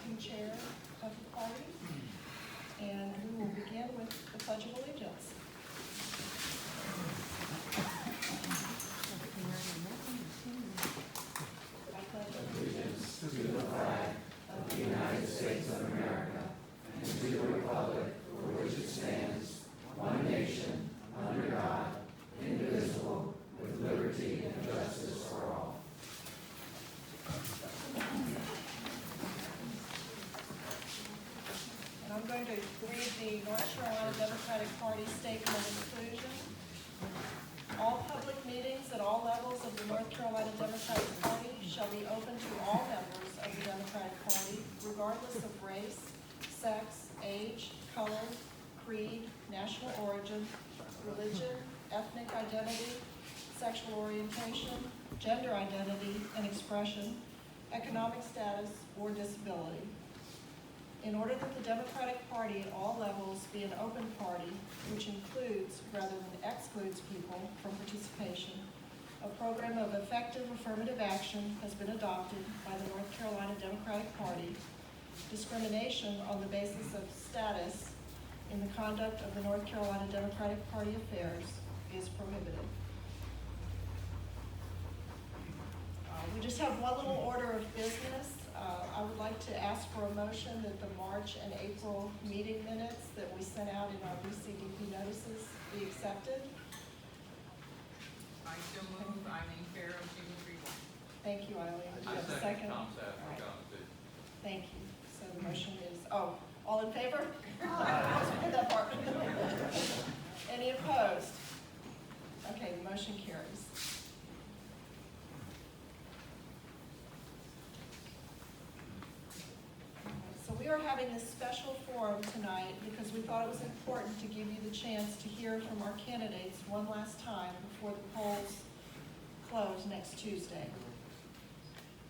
acting chair of the party. And we will begin with the Pledge of Allegiance. I pledge allegiance To the flag of the United States of America and to the republic for which it stands, one nation, under God, indivisible, with liberty and justice for all. And I'm going to read the North Carolina Democratic Party Statement of Inclusion. All public meetings at all levels of the North Carolina Democratic Party shall be open to all members of the Democratic Party, regardless of race, sex, age, color, creed, national origin, religion, ethnic identity, sexual orientation, gender identity and expression, economic status, or disability. In order that the Democratic Party at all levels be an open party, which includes rather than excludes people from participation, a program of effective affirmative action has been adopted by the North Carolina Democratic Party. Discrimination on the basis of status in the conduct of the North Carolina Democratic Party affairs is prohibited. We just have one little order of business. I would like to ask for a motion that the March and April meeting minutes that we sent out in our BCDP notices be accepted. I still move. Eileen Farrow, June 3-1. Thank you, Eileen. Do you have a second? All right. Thank you. So the motion is, all in favor? That part. Any opposed? Okay, the motion carries. So we are having this special forum tonight because we thought it was important to give you the chance to hear from our candidates one last time before the polls close next Tuesday.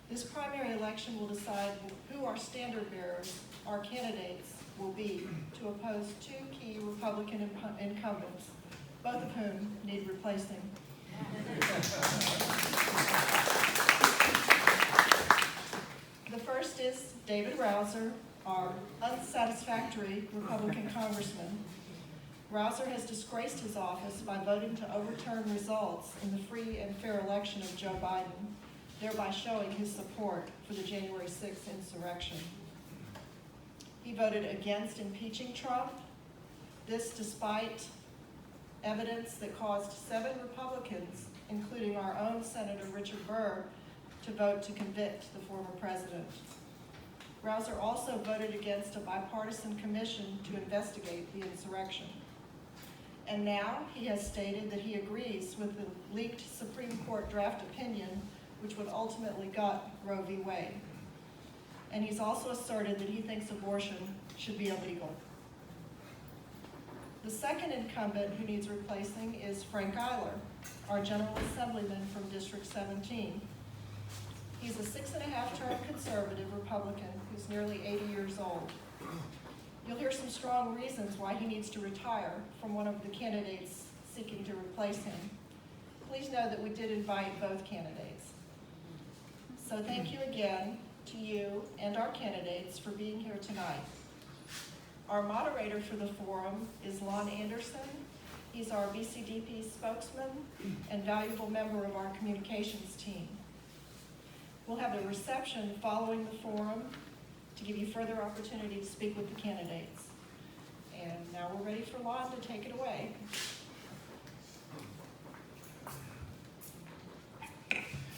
This primary election will decide who our standard bearers, our candidates, will be to oppose two key Republican incumbents, both of whom need replacing. The first is David Rouser, our unsatisfactory Republican congressman. Rouser has disgraced his office by voting to overturn results in the free and fair election of Joe Biden, thereby showing his support for the January 6th insurrection. He voted against impeaching Trump, this despite evidence that caused 7 Republicans, including our own Senator Richard Burr, to vote to convict the former president. Rouser also voted against a bipartisan commission to investigate the insurrection. And now he has stated that he agrees with the leaked Supreme Court draft opinion, which would ultimately gut Roe v. Wade. And he's also asserted that he thinks abortion should be illegal. The second incumbent who needs replacing is Frank Eiler, our General Assemblyman from District 17. He's a 6.5-term conservative Republican who's nearly 80 years old. You'll hear some strong reasons why he needs to retire from one of the candidates seeking to replace him. Please know that we did invite both candidates. So thank you again to you and our candidates for being here tonight. Our moderator for the forum is Lon Anderson. He's our BCDP spokesman and valuable member of our communications team. We'll have a reception following the forum to give you further opportunity to speak with the candidates. And now we're ready for Lon to take it away.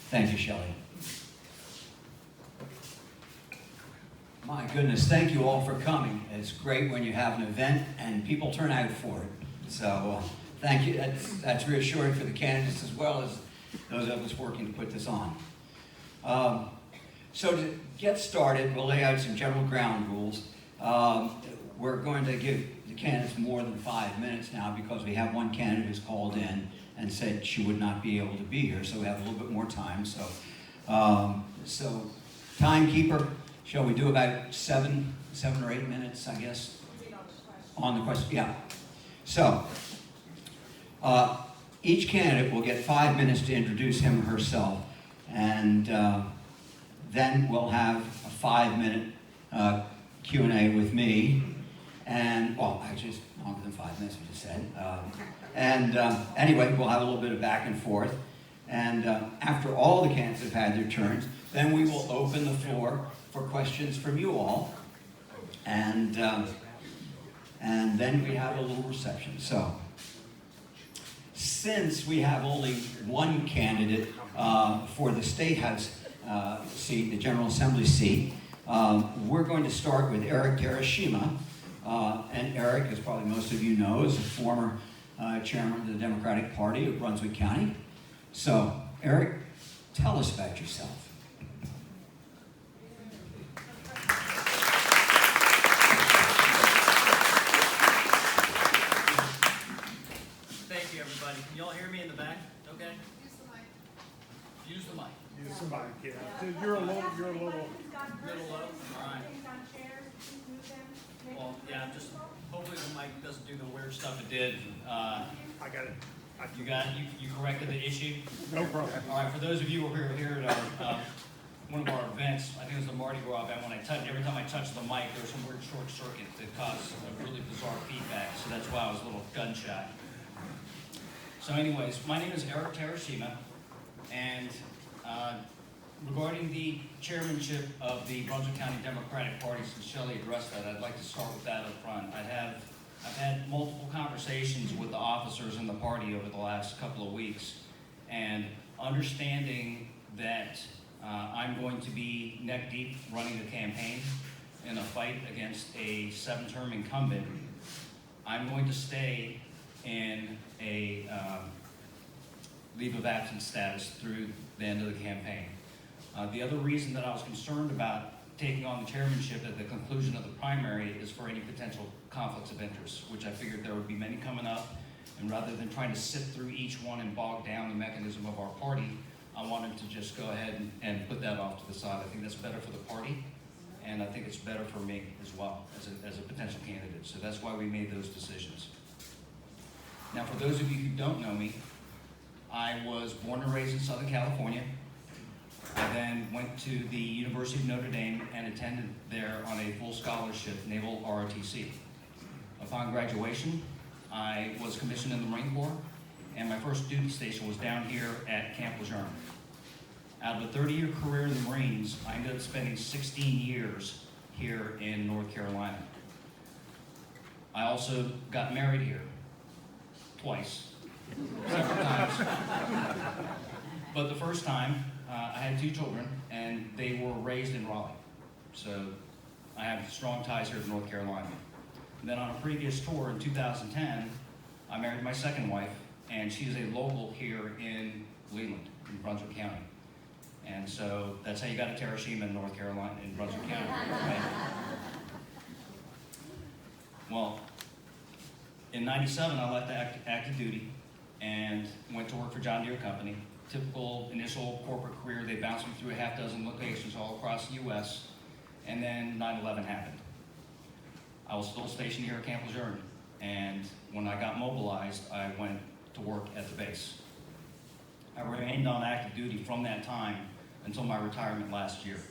Thank you, Shelley. My goodness, thank you all for coming. It's great when you have an event and people turn out for it. So thank you. That's reassuring for the candidates as well as those of us working to put this on. So to get started, we'll lay out some general ground rules. We're going to give the candidates more than 5 minutes now because we have one candidate who's called in and said she would not be able to be here, so we have a little bit more time. So timekeeper, shall we do about seven or 8 minutes, I guess, on the question? Yeah. So each candidate will get 5 minutes to introduce him or herself, and then we'll have a 5-minute Q&A with me, and, well, actually, it's longer than 5 minutes, we just said. Anyway, we'll have a little bit of back and forth. And after all the candidates have had their turns, then we will open the floor for questions from you all. And then we have a little reception. So, since we have only one candidate for the State House seat, the General Assembly seat, we're going to start with Eric Terashima. And Eric, as probably most of you know, is a former chairman of the Democratic Party of Brunswick County. So, Eric, tell us about yourself. Thank you, everybody. Can y'all hear me in the back? Okay? Use the mic. Use the mic. Use the mic, yeah. You're a little Little low? All right. Well, yeah, just hopefully the mic doesn't do the weird stuff it did. I got it. You corrected the issue? No problem. All right, for those of you who are here at our, one of our events, I think it was the Mardi Gras event, every time I touched the mic, there was some weird short circuit that caused a really bizarre feedback, so that's why I was a little gun shy. So anyways, my name is Eric Terashima, and regarding the chairmanship of the Brunswick County Democratic Party, since Shelley addressed that, I'd like to start with that up front. I've had multiple conversations with the officers in the party over the last couple of weeks, and understanding that I'm going to be neck deep running the campaign in a fight against a 7-term incumbent, I'm going to stay in a leave of absence status through the end of the campaign. The other reason that I was concerned about taking on the chairmanship at the conclusion of the primary is for any potential conflicts of interest, which I figured there would be many coming up, and rather than trying to sift through each one and bog down the mechanism of our party, I wanted to just go ahead and put that off to the side. I think that's better for the party, and I think it's better for me as well as a potential candidate. So that's why we made those decisions. Now, for those of you who don't know me, I was born and raised in Southern California. I then went to the University of Notre Dame and attended there on a full scholarship, Naval ROTC. Upon graduation, I was commissioned in the Marine Corps, and my first duty station was down here at Camp Lejeune. Out of a 30-year career in the Marines, I ended up spending 16 years here in North Carolina. I also got married here, twice, several times. But the first time, I had 2 children, and they were raised in Raleigh. So I have strong ties here to North Carolina. And then on a previous tour in 2010, I married my second wife, and she's a local here in Leland, in Brunswick County. And so that's how you got a Terashima in North Carolina, in Brunswick County. Right? Well, in '97, I left active duty and went to work for John Deere Company. Typical initial corporate career, they bounced me through a half dozen locations all across the U.S., and then 9/11 happened. I was still stationed here at Camp Lejeune, and when I got mobilized, I went to work at the base. I remained on active duty from that time until my retirement last year.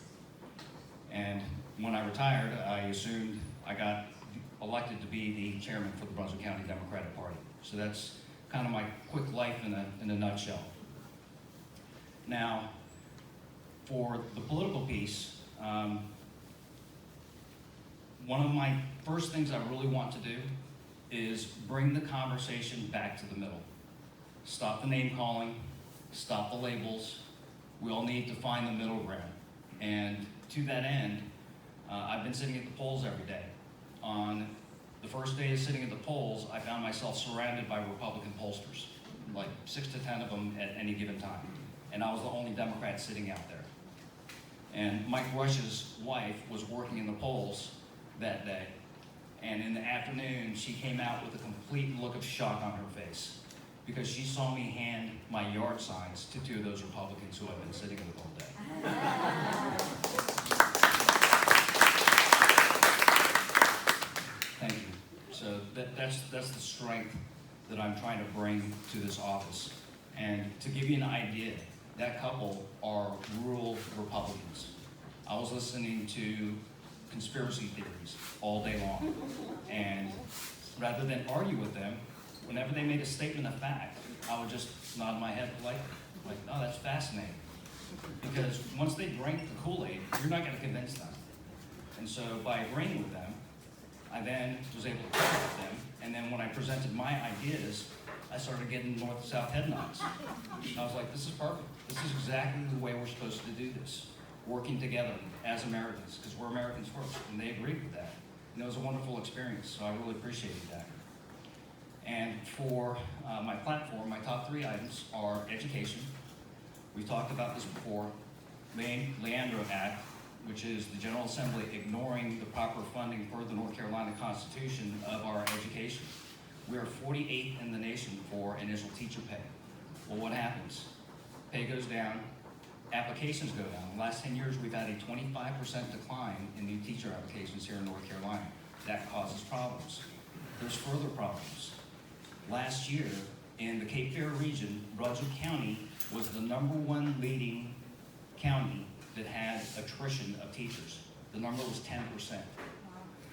And when I retired, I assumed I got elected to be the chairman for the Brunswick County Democratic Party. So that's kind of my quick life in a nutshell. Now, for the political piece, one of my first things I really want to do is bring the conversation back to the middle. Stop the name calling, stop the labels. We all need to find the middle ground. And to that end, I've been sitting at the polls every day. On the first day of sitting at the polls, I found myself surrounded by Republican pollsters, like 6 to 10 of them at any given time. And I was the only Democrat sitting out there. And Mike Rush's wife was working in the polls that day. And in the afternoon, she came out with a complete look of shock on her face because she saw me hand my yard signs to 2 of those Republicans who I've been sitting with all day. Thank you. So that's the strength that I'm trying to bring to this office. And to give you an idea, that couple are rural Republicans. I was listening to conspiracy theories all day long. And rather than argue with them, whenever they made a statement of fact, I would just nod my head politely, like, oh, that's fascinating. Because once they drink the Kool-Aid, you're not gonna convince them. And so by agreeing with them, I then was able to talk with them, and then when I presented my ideas, I started getting north-south head nods. And I was like, this is perfect. This is exactly the way we're supposed to do this, working together as Americans, because we're Americans first, and they agreed with that. And it was a wonderful experience, so I really appreciated that. And for my platform, my top 3 items are education. We talked about this before, Leandro Act, which is the General Assembly ignoring the proper funding for the North Carolina Constitution of our education. We are 48th in the nation for initial teacher pay. Well, what happens? Pay goes down, applications go down. In the last 10 years, we've had a 25% decline in new teacher applications here in North Carolina. That causes problems. There's further problems. Last year, in the Cape Fear region, Brunswick County was the #1 leading county that had attrition of teachers. The number was 10%.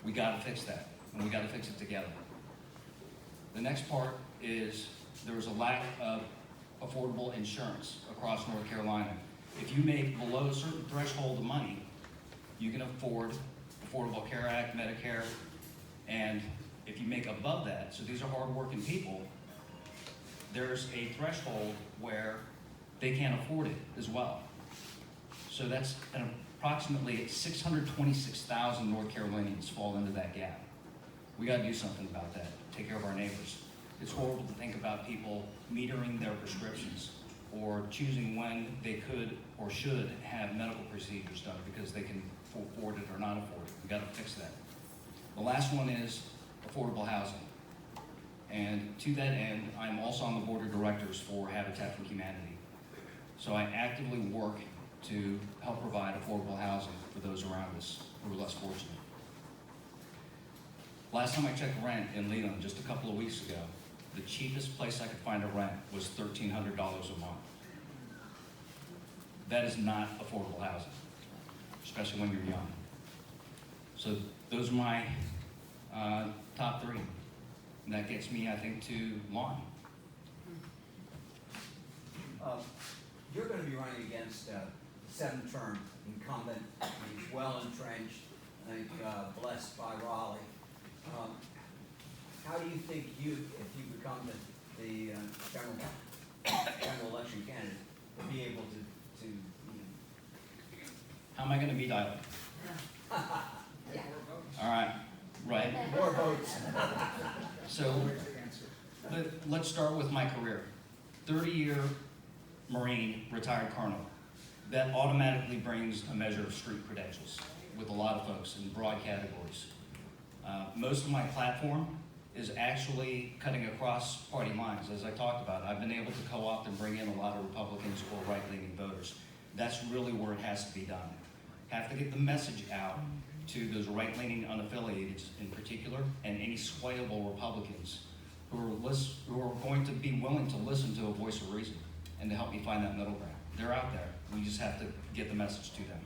We gotta fix that, and we gotta fix it together. The next part is there was a lack of affordable insurance across North Carolina. If you make below a certain threshold of money, you can afford Affordable Care Act, Medicare, and if you make above that, so these are hardworking people, there's a threshold where they can't afford it as well. So that's approximately 626,000 North Carolinians fall into that gap. We gotta do something about that, take care of our neighbors. It's horrible to think about people metering their prescriptions or choosing when they could or should have medical procedures done because they can afford it or not afford it. We gotta fix that. The last one is affordable housing. And to that end, I'm also on the board of directors for Habitat for Humanity. So I actively work to help provide affordable housing for those around us who are less fortunate. Last time I checked rent in Leland, just a couple of weeks ago, the cheapest place I could find a rent was $1,300 a month. That is not affordable housing, especially when you're young. So those are my top 3. And that gets me, I think, to Lon. You're going to be running against a 7-term incumbent. He's well entrenched, I think, blessed by Raleigh. How do you think if you become the general election candidate, will be able to How am I going to beat Isla? yeah, All right, right. more votes? So let's start with my career. 30-year Marine, retired colonel. That automatically brings a measure of street credentials with a lot of folks in broad categories. Most of my platform is actually cutting across party lines. As I talked about, I've been able to co-opt and bring in a lot of Republicans or right-leaning voters. That's really where it has to be done. Have to get the message out to those right-leaning unaffiliated in particular, and any swayable Republicans who are going to be willing to listen to a voice of reason and to help me find that middle ground. They're out there. We just have to get the message to them.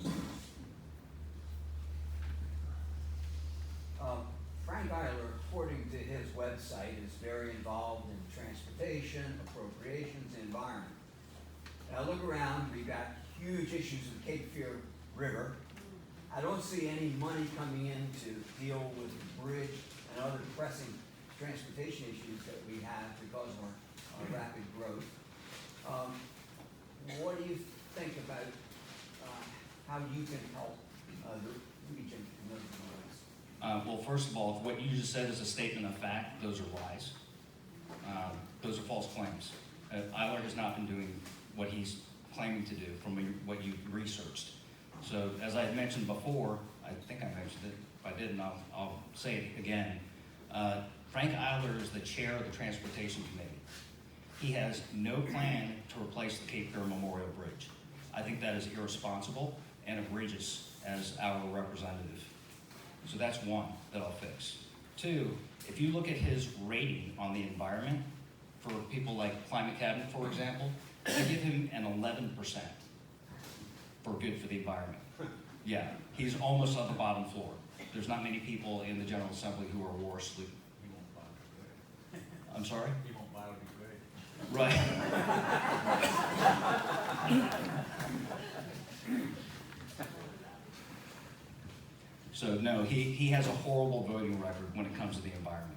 Frank Eiler, according to his website, is very involved in transportation, appropriations, and environment. Now look around, we've got huge issues with the Cape Fear River. I don't see any money coming in to deal with the bridge and other pressing transportation issues that we have because of our rapid growth. What do you think about how you can help the region in those areas? Well, first of all, if what you just said is a statement of fact, those are lies. Those are false claims. Eiler has not been doing what he's claiming to do from what you've researched. So as I had mentioned before, I think I mentioned it, if I didn't, I'll say it again. Frank Eiler is the chair of the Transportation Committee. He has no plan to replace the Cape Fear Memorial Bridge. I think that is irresponsible and egregious as our representative. So that's one that I'll fix. 2, if you look at his rating on the environment, for people like Climate Cabinet, for example, they give him an 11% for good for the environment. Yeah, he's almost on the bottom floor. There's not many people in the General Assembly who are war asleep. He won't buy it. I'm sorry? He won't buy it. Right. So no, he has a horrible voting record when it comes to the environment.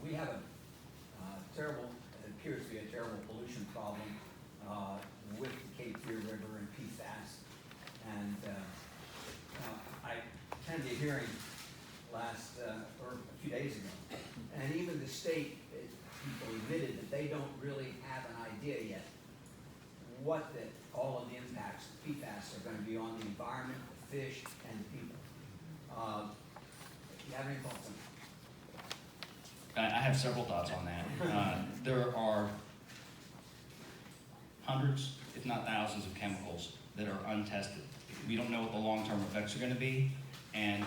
We have a terrible, it appears to be a terrible pollution problem with the Cape Fear River and PFAS. And I attended a hearing last, or a few days ago, and even the state people admitted that they don't really have an idea yet what all of the impacts of PFAS are going to be on the environment, the fish, and the people. Do you have any thoughts on that? I have several thoughts on that. There are hundreds, if not thousands, of chemicals that are untested. We don't know what the long-term effects are going to be, and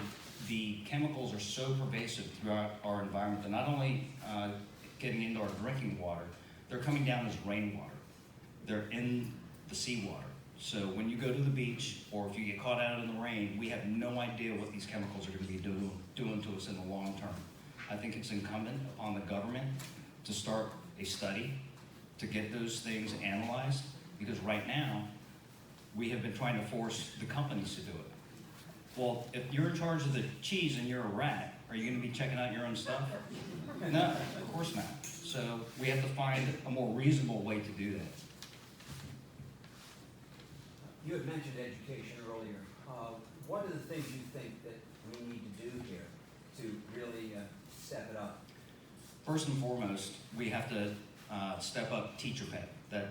the chemicals are so pervasive throughout our environment that not only getting into our drinking water, they're coming down as rainwater. They're in the seawater. So when you go to the beach, or if you get caught out in the rain, we have no idea what these chemicals are going to be doing to us in the long term. I think it's incumbent upon the government to start a study to get those things analyzed, because right now, we have been trying to force the companies to do it. Well, if you're in charge of the cheese and you're a rat, are you going to be checking out your own stuff? No, of course not. So we have to find a more reasonable way to do that. You had mentioned education earlier. What are the things you think that we need to do here to really step it up? First and foremost, we have to step up teacher pay.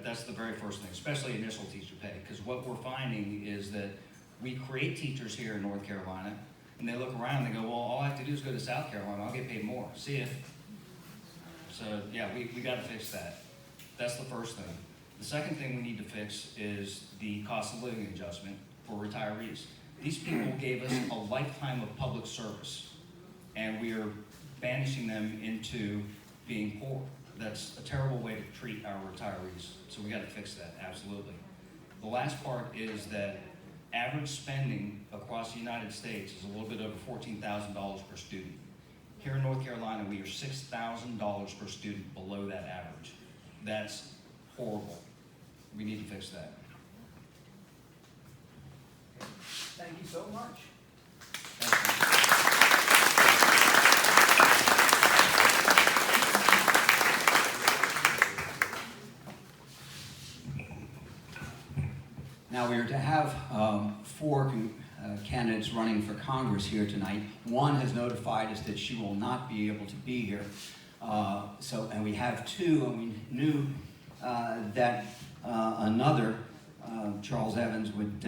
That's the very first thing, especially initial teacher pay, because what we're finding is that we create teachers here in North Carolina, and they look around and they go, well, all I have to do is go to South Carolina, I'll get paid more. See ya. So yeah, we got to fix that. That's the first thing. The second thing we need to fix is the cost of living adjustment for retirees. These people gave us a lifetime of public service, and we are banishing them into being poor. That's a terrible way to treat our retirees, so we got to fix that, absolutely. The last part is that average spending across the United States is a little bit over $14,000 per student. Here in North Carolina, we are $6,000 per student below that average. That's horrible. We need to fix that. Thank you so much. Thank you. Now, we are to have four candidates running for Congress here tonight. One has notified us that she will not be able to be here. And we have two, and we knew that another, Charles Evans, would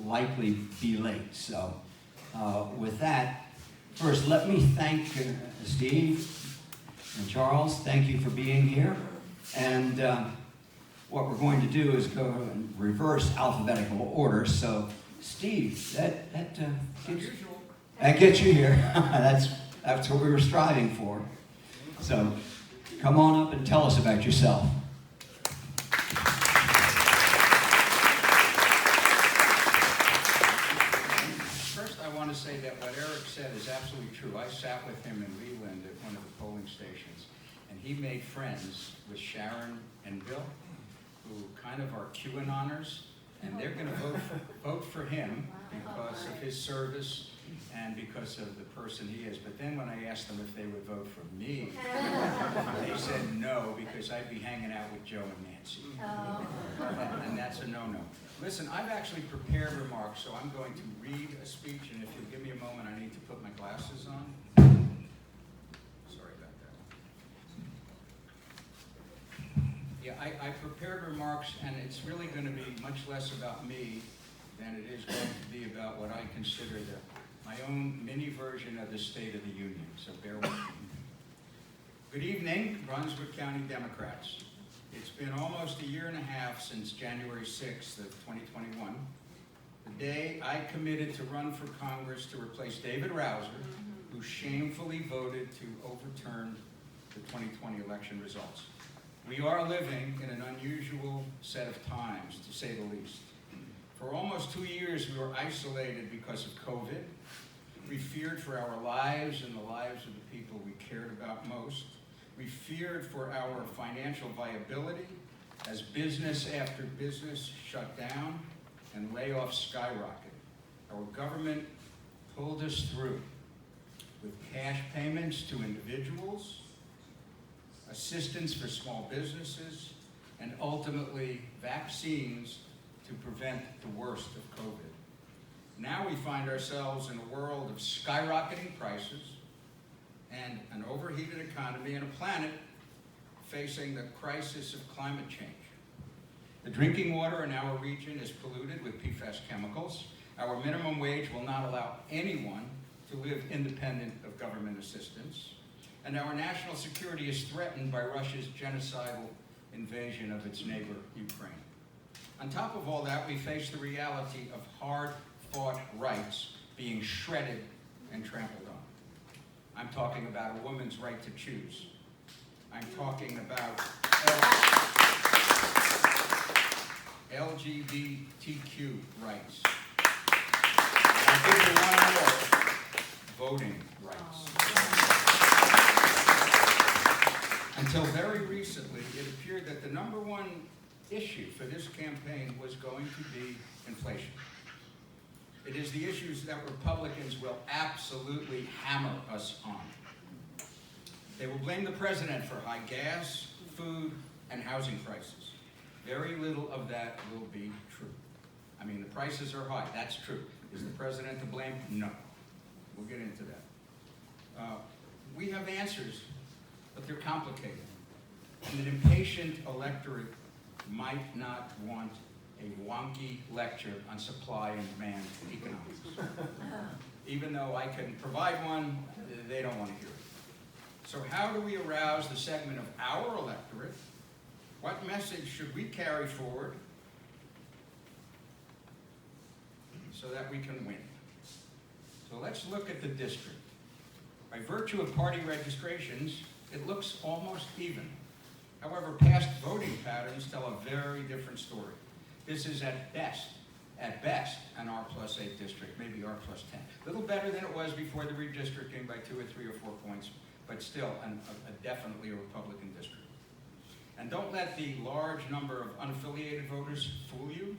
likely be late. So with that, first let me thank Steve and Charles. Thank you for being here. And what we're going to do is go in reverse alphabetical order. So Steve, that gets you here. That's what we were striving for. So come on up and tell us about yourself. First, I want to say that what Eric said is absolutely true. I sat with him in Leland at one of the polling stations, and he made friends with Sharon and Bill, who kind of are QAnoners, and they're going to vote for him because of his service and because of the person he is. But then when I asked them if they would vote for me, they said no, because I'd be hanging out with Joe and Nancy. And that's a no-no. Listen, I've actually prepared remarks, so I'm going to read a speech, and if you'll give me a moment, I need to put my glasses on. Sorry about that. Yeah, I prepared remarks, and it's really going to be much less about me than it is going to be about what I consider my own mini version of the State of the Union, so bear with me. Good evening, Brunswick County Democrats. It's been almost a year and a half since January 6th of 2021, the day I committed to run for Congress to replace David Rouser, who shamefully voted to overturn the 2020 election results. We are living in an unusual set of times, to say the least. For almost 2 years, we were isolated because of COVID. We feared for our lives and the lives of the people we cared about most. We feared for our financial viability as business after business shut down and layoffs skyrocketed. Our government pulled us through with cash payments to individuals, assistance for small businesses, and ultimately vaccines to prevent the worst of COVID. Now we find ourselves in a world of skyrocketing prices and an overheated economy and a planet facing the crisis of climate change. The drinking water in our region is polluted with PFAS chemicals. Our minimum wage will not allow anyone to live independent of government assistance. And our national security is threatened by Russia's genocidal invasion of its neighbor, Ukraine. On top of all that, we face the reality of hard-fought rights being shredded and trampled on. I'm talking about a woman's right to choose. I'm talking about LGBTQ rights. And I'll give you one more, voting rights. Until very recently, it appeared that the number one issue for this campaign was going to be inflation. It is the issues that Republicans will absolutely hammer us on. They will blame the president for high gas, food, and housing prices. Very little of that will be true. I mean, the prices are high, that's true. Is the president to blame? No. We'll get into that. We have answers, but they're complicated. And an impatient electorate might not want a wonky lecture on supply and demand economics. Even though I can provide one, they don't want to hear it. So how do we arouse the segment of our electorate? What message should we carry forward so that we can win? So let's look at the district. By virtue of party registrations, it looks almost even. However, past voting patterns tell a very different story. This is at best, an R+8 district, maybe R+10. A little better than it was before the redistricting by 2 or 3 or 4 points, but still definitely a Republican district. And don't let the large number of unaffiliated voters fool you,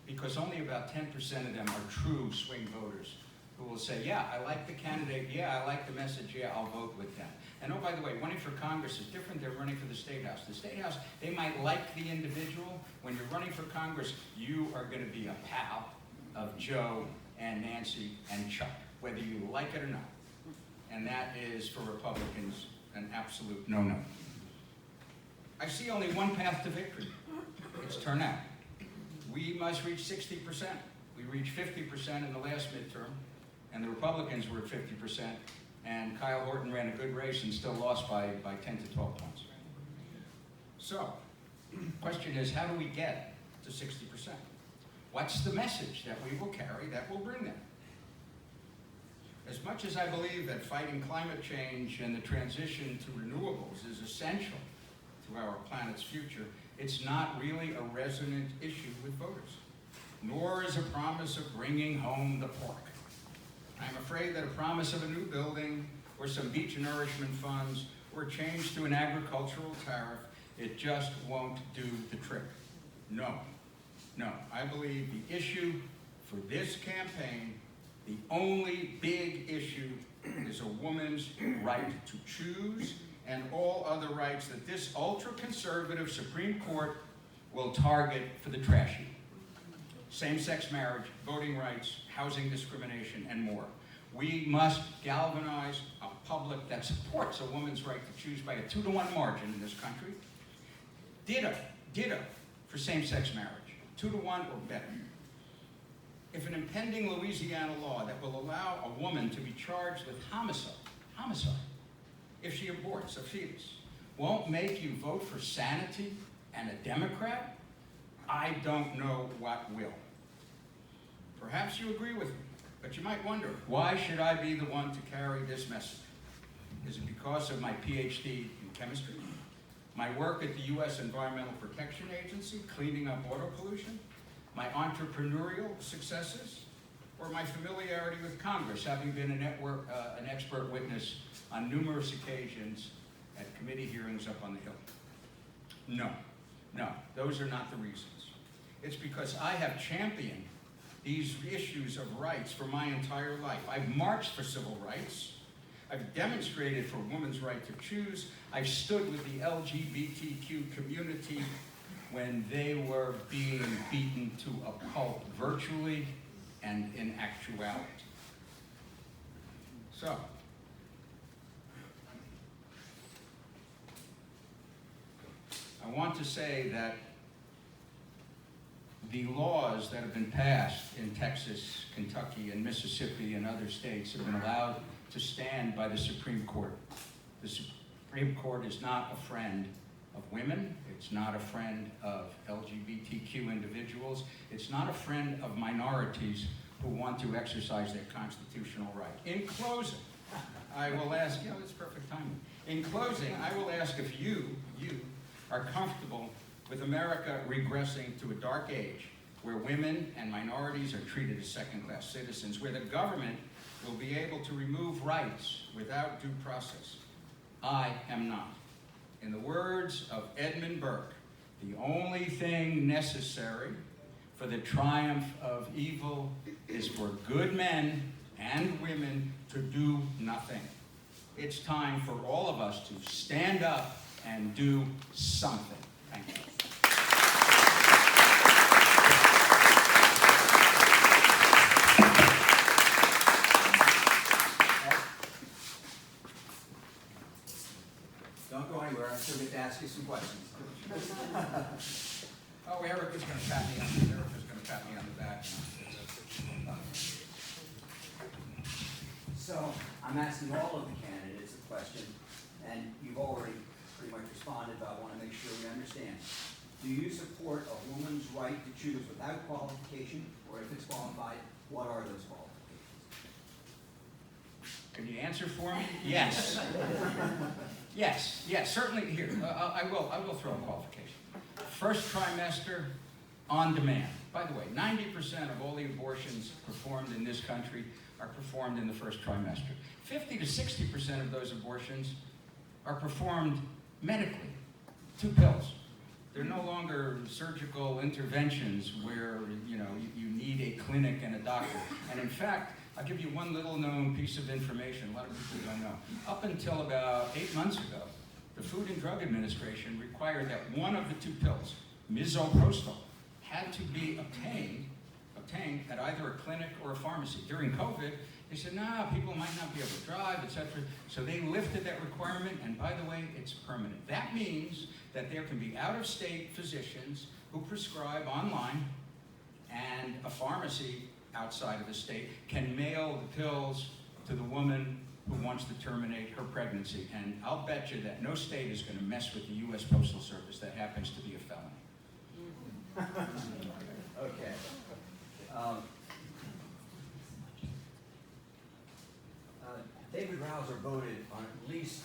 because only about 10% of them are true swing voters who will say, yeah, I like the candidate, yeah, I like the message, yeah, I'll vote with them. And oh, by the way, running for Congress is different than running for the State House. The State House, they might like the individual. When you're running for Congress, you are going to be a pal of Joe and Nancy and Chuck, whether you like it or not. And that is, for Republicans, an absolute no-no. I see only one path to victory. It's turnout. We must reach 60%. We reached 50% in the last midterm, and the Republicans were at 50%, and Kyle Horton ran a good race and still lost by 10 to 12 points. So, the question is, how do we get to 60%? What's the message that we will carry that will bring them? As much as I believe that fighting climate change and the transition to renewables is essential to our planet's future, it's not really a resonant issue with voters, nor is a promise of bringing home the pork. I'm afraid that a promise of a new building or some beach nourishment funds or change to an agricultural tariff, it just won't do the trick. No, I believe the issue for this campaign, the only big issue, is a woman's right to choose and all other rights that this ultra-conservative Supreme Court will target for the trash heap. Same-sex marriage, voting rights, housing discrimination, and more. We must galvanize a public that supports a woman's right to choose by a 2-to-1 margin in this country. Ditto for same-sex marriage, 2-to-1 or better. If an impending Louisiana law that will allow a woman to be charged with homicide, if she aborts a fetus, won't make you vote for sanity and a Democrat, I don't know what will. Perhaps you agree with me, but you might wonder, why should I be the one to carry this message? Is it because of my PhD in chemistry, my work at the U.S. Environmental Protection Agency, cleaning up auto pollution, my entrepreneurial successes, or my familiarity with Congress, having been an expert witness on numerous occasions at committee hearings up on the Hill? No, those are not the reasons. It's because I have championed these issues of rights for my entire life. I've marched for civil rights. I've demonstrated for women's right to choose. I've stood with the LGBTQ community when they were being beaten to a pulp virtually and in actuality. So, I want to say that the laws that have been passed in Texas, Kentucky, and Mississippi and other states have been allowed to stand by the Supreme Court. The Supreme Court is not a friend of women. It's not a friend of LGBTQ individuals. It's not a friend of minorities who want to exercise their constitutional right. In closing, I will ask, it's perfect timing. In closing, I will ask if you are comfortable with America regressing to a dark age where women and minorities are treated as second-class citizens, where the government will be able to remove rights without due process. I am not. In the words of Edmund Burke, the only thing necessary for the triumph of evil is for good men and women to do nothing. It's time for all of us to stand up and do something. Thank you. Don't go anywhere, I'm still get to ask you some questions. Oh, Erica's going to pat me on the back. So, I'm asking all of the candidates a question, and you've already pretty much responded, but I want to make sure we understand. Do you support a woman's right to choose without qualification, or if it's qualified, what are those qualifications? Can you answer for me? Yes. Yes, certainly. Here, I will throw a qualification. First trimester, on demand. By the way, 90% of all the abortions performed in this country are performed in the first trimester. 50 to 60% of those abortions are performed medically. 2 pills. They're no longer surgical interventions where you need a clinic and a doctor. And in fact, I'll give you one little known piece of information a lot of people don't know. Up until about 8 months ago, the Food and Drug Administration required that one of the 2 pills, misoprostol, had to be obtained at either a clinic or a pharmacy. During COVID, they said, no, people might not be able to drive, etc. So they lifted that requirement, and by the way, it's permanent. That means that there can be out-of-state physicians who prescribe online, and a pharmacy outside of the state can mail the pills to the woman who wants to terminate her pregnancy. And I'll bet you that no state is going to mess with the U.S. Postal Service that happens to be a felony. Okay. David Rouser voted on at least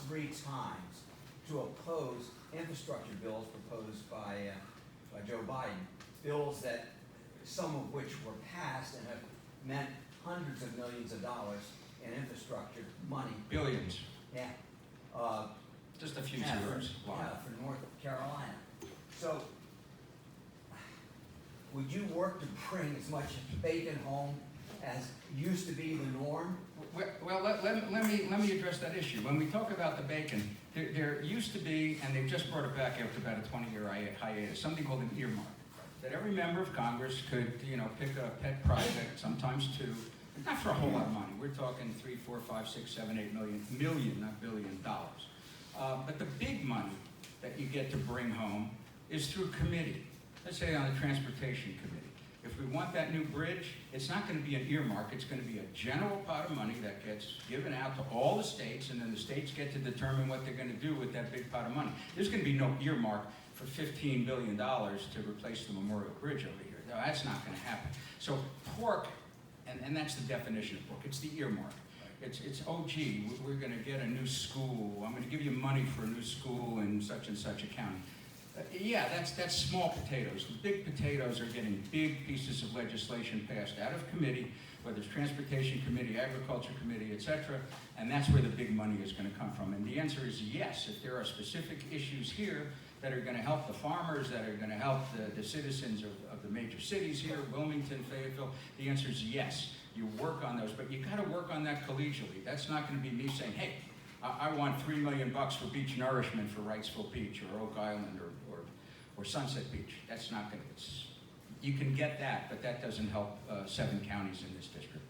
3 times to oppose infrastructure bills proposed by Joe Biden. Bills that some of which were passed and have meant hundreds of millions of dollars in infrastructure money. Billions. Yeah. Just a few Yeah, zeros. for North Carolina. So, would you work to bring as much bacon home as used to be the norm? Well, let me address that issue. When we talk about the bacon, there used to be, and they've just brought it back after about a 20-year hiatus, something called an earmark. That every member of Congress could, pick a pet project, sometimes 2, not for a whole lot of money. We're talking 3, 4, 5, 6, 7, 8 million, not billion dollars. But the big money that you get to bring home is through committee. Let's say on the Transportation Committee. If we want that new bridge, it's not going to be an earmark. It's going to be a general pot of money that gets given out to all the states, and then the states get to determine what they're going to do with that big pot of money. There's going to be no earmark for $15 billion to replace the Memorial Bridge over here. No, that's not going to happen. So pork, and that's the definition of pork, it's the earmark. It's oh gee, we're gonna get a new school, I'm gonna give you money for a new school in such and such a county. Yeah, that's small potatoes. The big potatoes are getting big pieces of legislation passed out of committee, whether it's Transportation Committee, Agriculture Committee, etc., and that's where the big money is going to come from. And the answer is yes. If there are specific issues here that are going to help the farmers, that are going to help the citizens of the major cities here, Wilmington, Fayetteville, the answer is yes. You work on those, but you got to work on that collegially. That's not going to be me saying, hey, I want $3 million for beach nourishment for Wrightsville Beach or Oak Island or Sunset Beach. That's not going to, you can get that, but that doesn't help 7 counties in this district.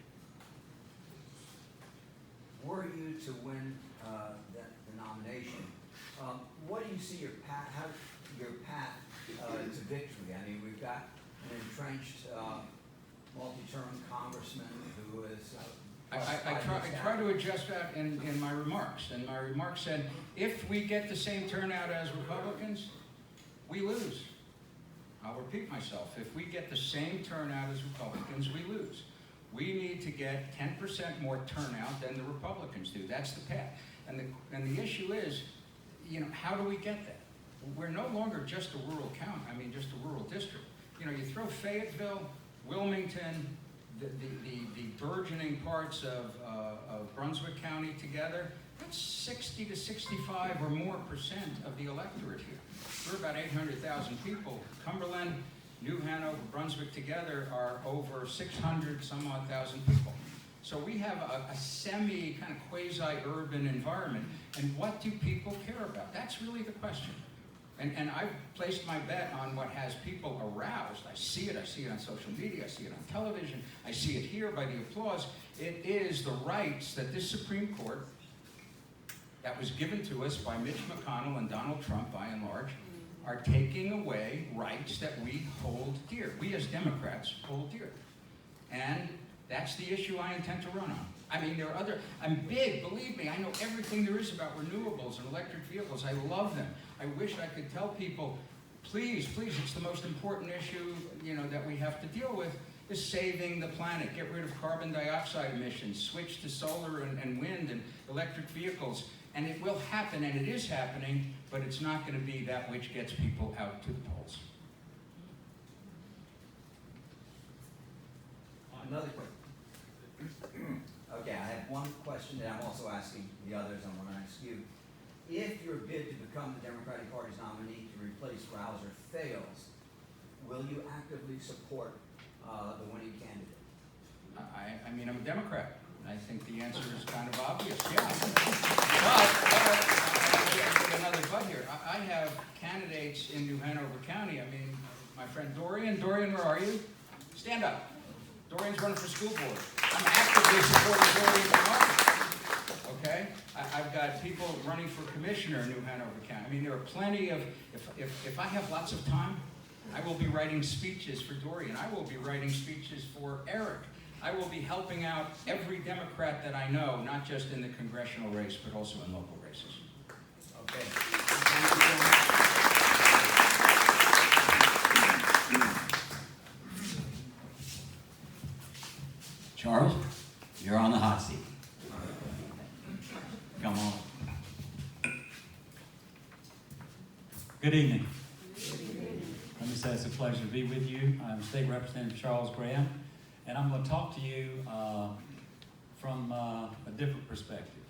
Were you to win the nomination, what do you see your path to victory? I mean, we've got an entrenched multi-term congressman who is... I try to adjust that in my remarks, and my remarks said, if we get the same turnout as Republicans, we lose. I'll repeat myself. If we get the same turnout as Republicans, we lose. We need to get 10% more turnout than the Republicans do. That's the path. And the issue is, how do we get that? We're no longer just a rural county, just a rural district. You throw Fayetteville, Wilmington, the burgeoning parts of Brunswick County together, that's 60 to 65 or more % of the electorate here. We're about 800,000 people. Cumberland, New Hanover, Brunswick together are over 600 some odd thousand people. So we have a semi kind of quasi-urban environment. And what do people care about? That's really the question. And I've placed my bet on what has people aroused. I see it on social media, I see it on television, I see it here by the applause. It is the rights that this Supreme Court, that was given to us by Mitch McConnell and Donald Trump by and large, are taking away rights that we hold dear. We as Democrats hold dear. And that's the issue I intend to run on. There are I'm big, believe me, I know everything there is about renewables and electric vehicles. I love them. I wish I could tell people, please, it's the most important issue, that we have to deal with, is saving the planet. Get rid of carbon dioxide emissions, switch to solar and wind and electric vehicles. And it will happen, and it is happening, but it's not going to be that which gets people out to the polls. Another question. Okay, I have one question that I'm also asking the others. I want to ask you. If your bid to become the Democratic Party's nominee to replace Rouser fails, will you actively support the winning candidate? I'm a Democrat. I think the answer is kind of obvious, yeah. But another but here. I have candidates in New Hanover County. My friend Dorian, where are you? Stand up. Dorian's running for school board. I'm actively supporting Dorian tomorrow. Okay? I've got people running for commissioner in New Hanover County. There are plenty of, if I have lots of time, I will be writing speeches for Dorian. I will be writing speeches for Eric. I will be helping out every Democrat that I know, not just in the congressional race, but also in local races. Okay. Thank you very much. Charles, you're on the hot seat. Come on. Good evening. Let me say it's a pleasure to be with you. I'm State Representative Charles Graham, and I'm going to talk to you from a different perspective.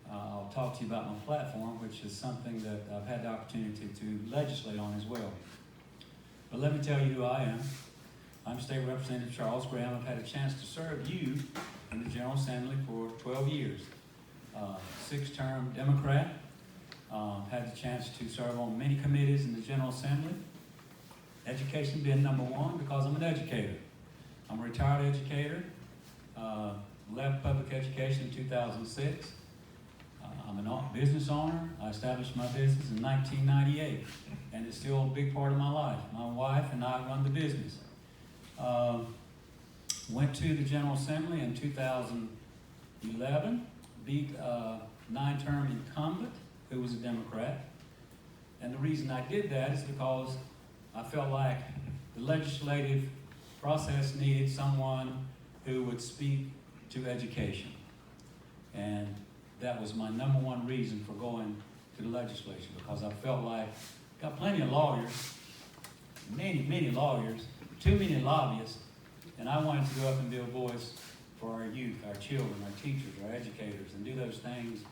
I'll talk to you about my platform, which is something that I've had the opportunity to legislate on as well. But let me tell you who I am. I'm State Representative Charles Graham. I've had a chance to serve you in the General Assembly for 12 years. 6-term Democrat. Had the chance to serve on many committees in the General Assembly. Education being number one because I'm an educator. I'm a retired educator. Left public education in 2006. I'm a business owner. I established my business in 1998, and it's still a big part of my life. My wife and I run the business. Went to the General Assembly in 2011, beat a 9-term incumbent who was a Democrat. And the reason I did that is because I felt like the legislative process needed someone who would speak to education. And that was my number one reason for going to the legislature, because I felt like got plenty of lawyers, many lawyers, too many lobbyists, and I wanted to go up and be a voice for our youth, our children, our teachers, our educators, and do those things,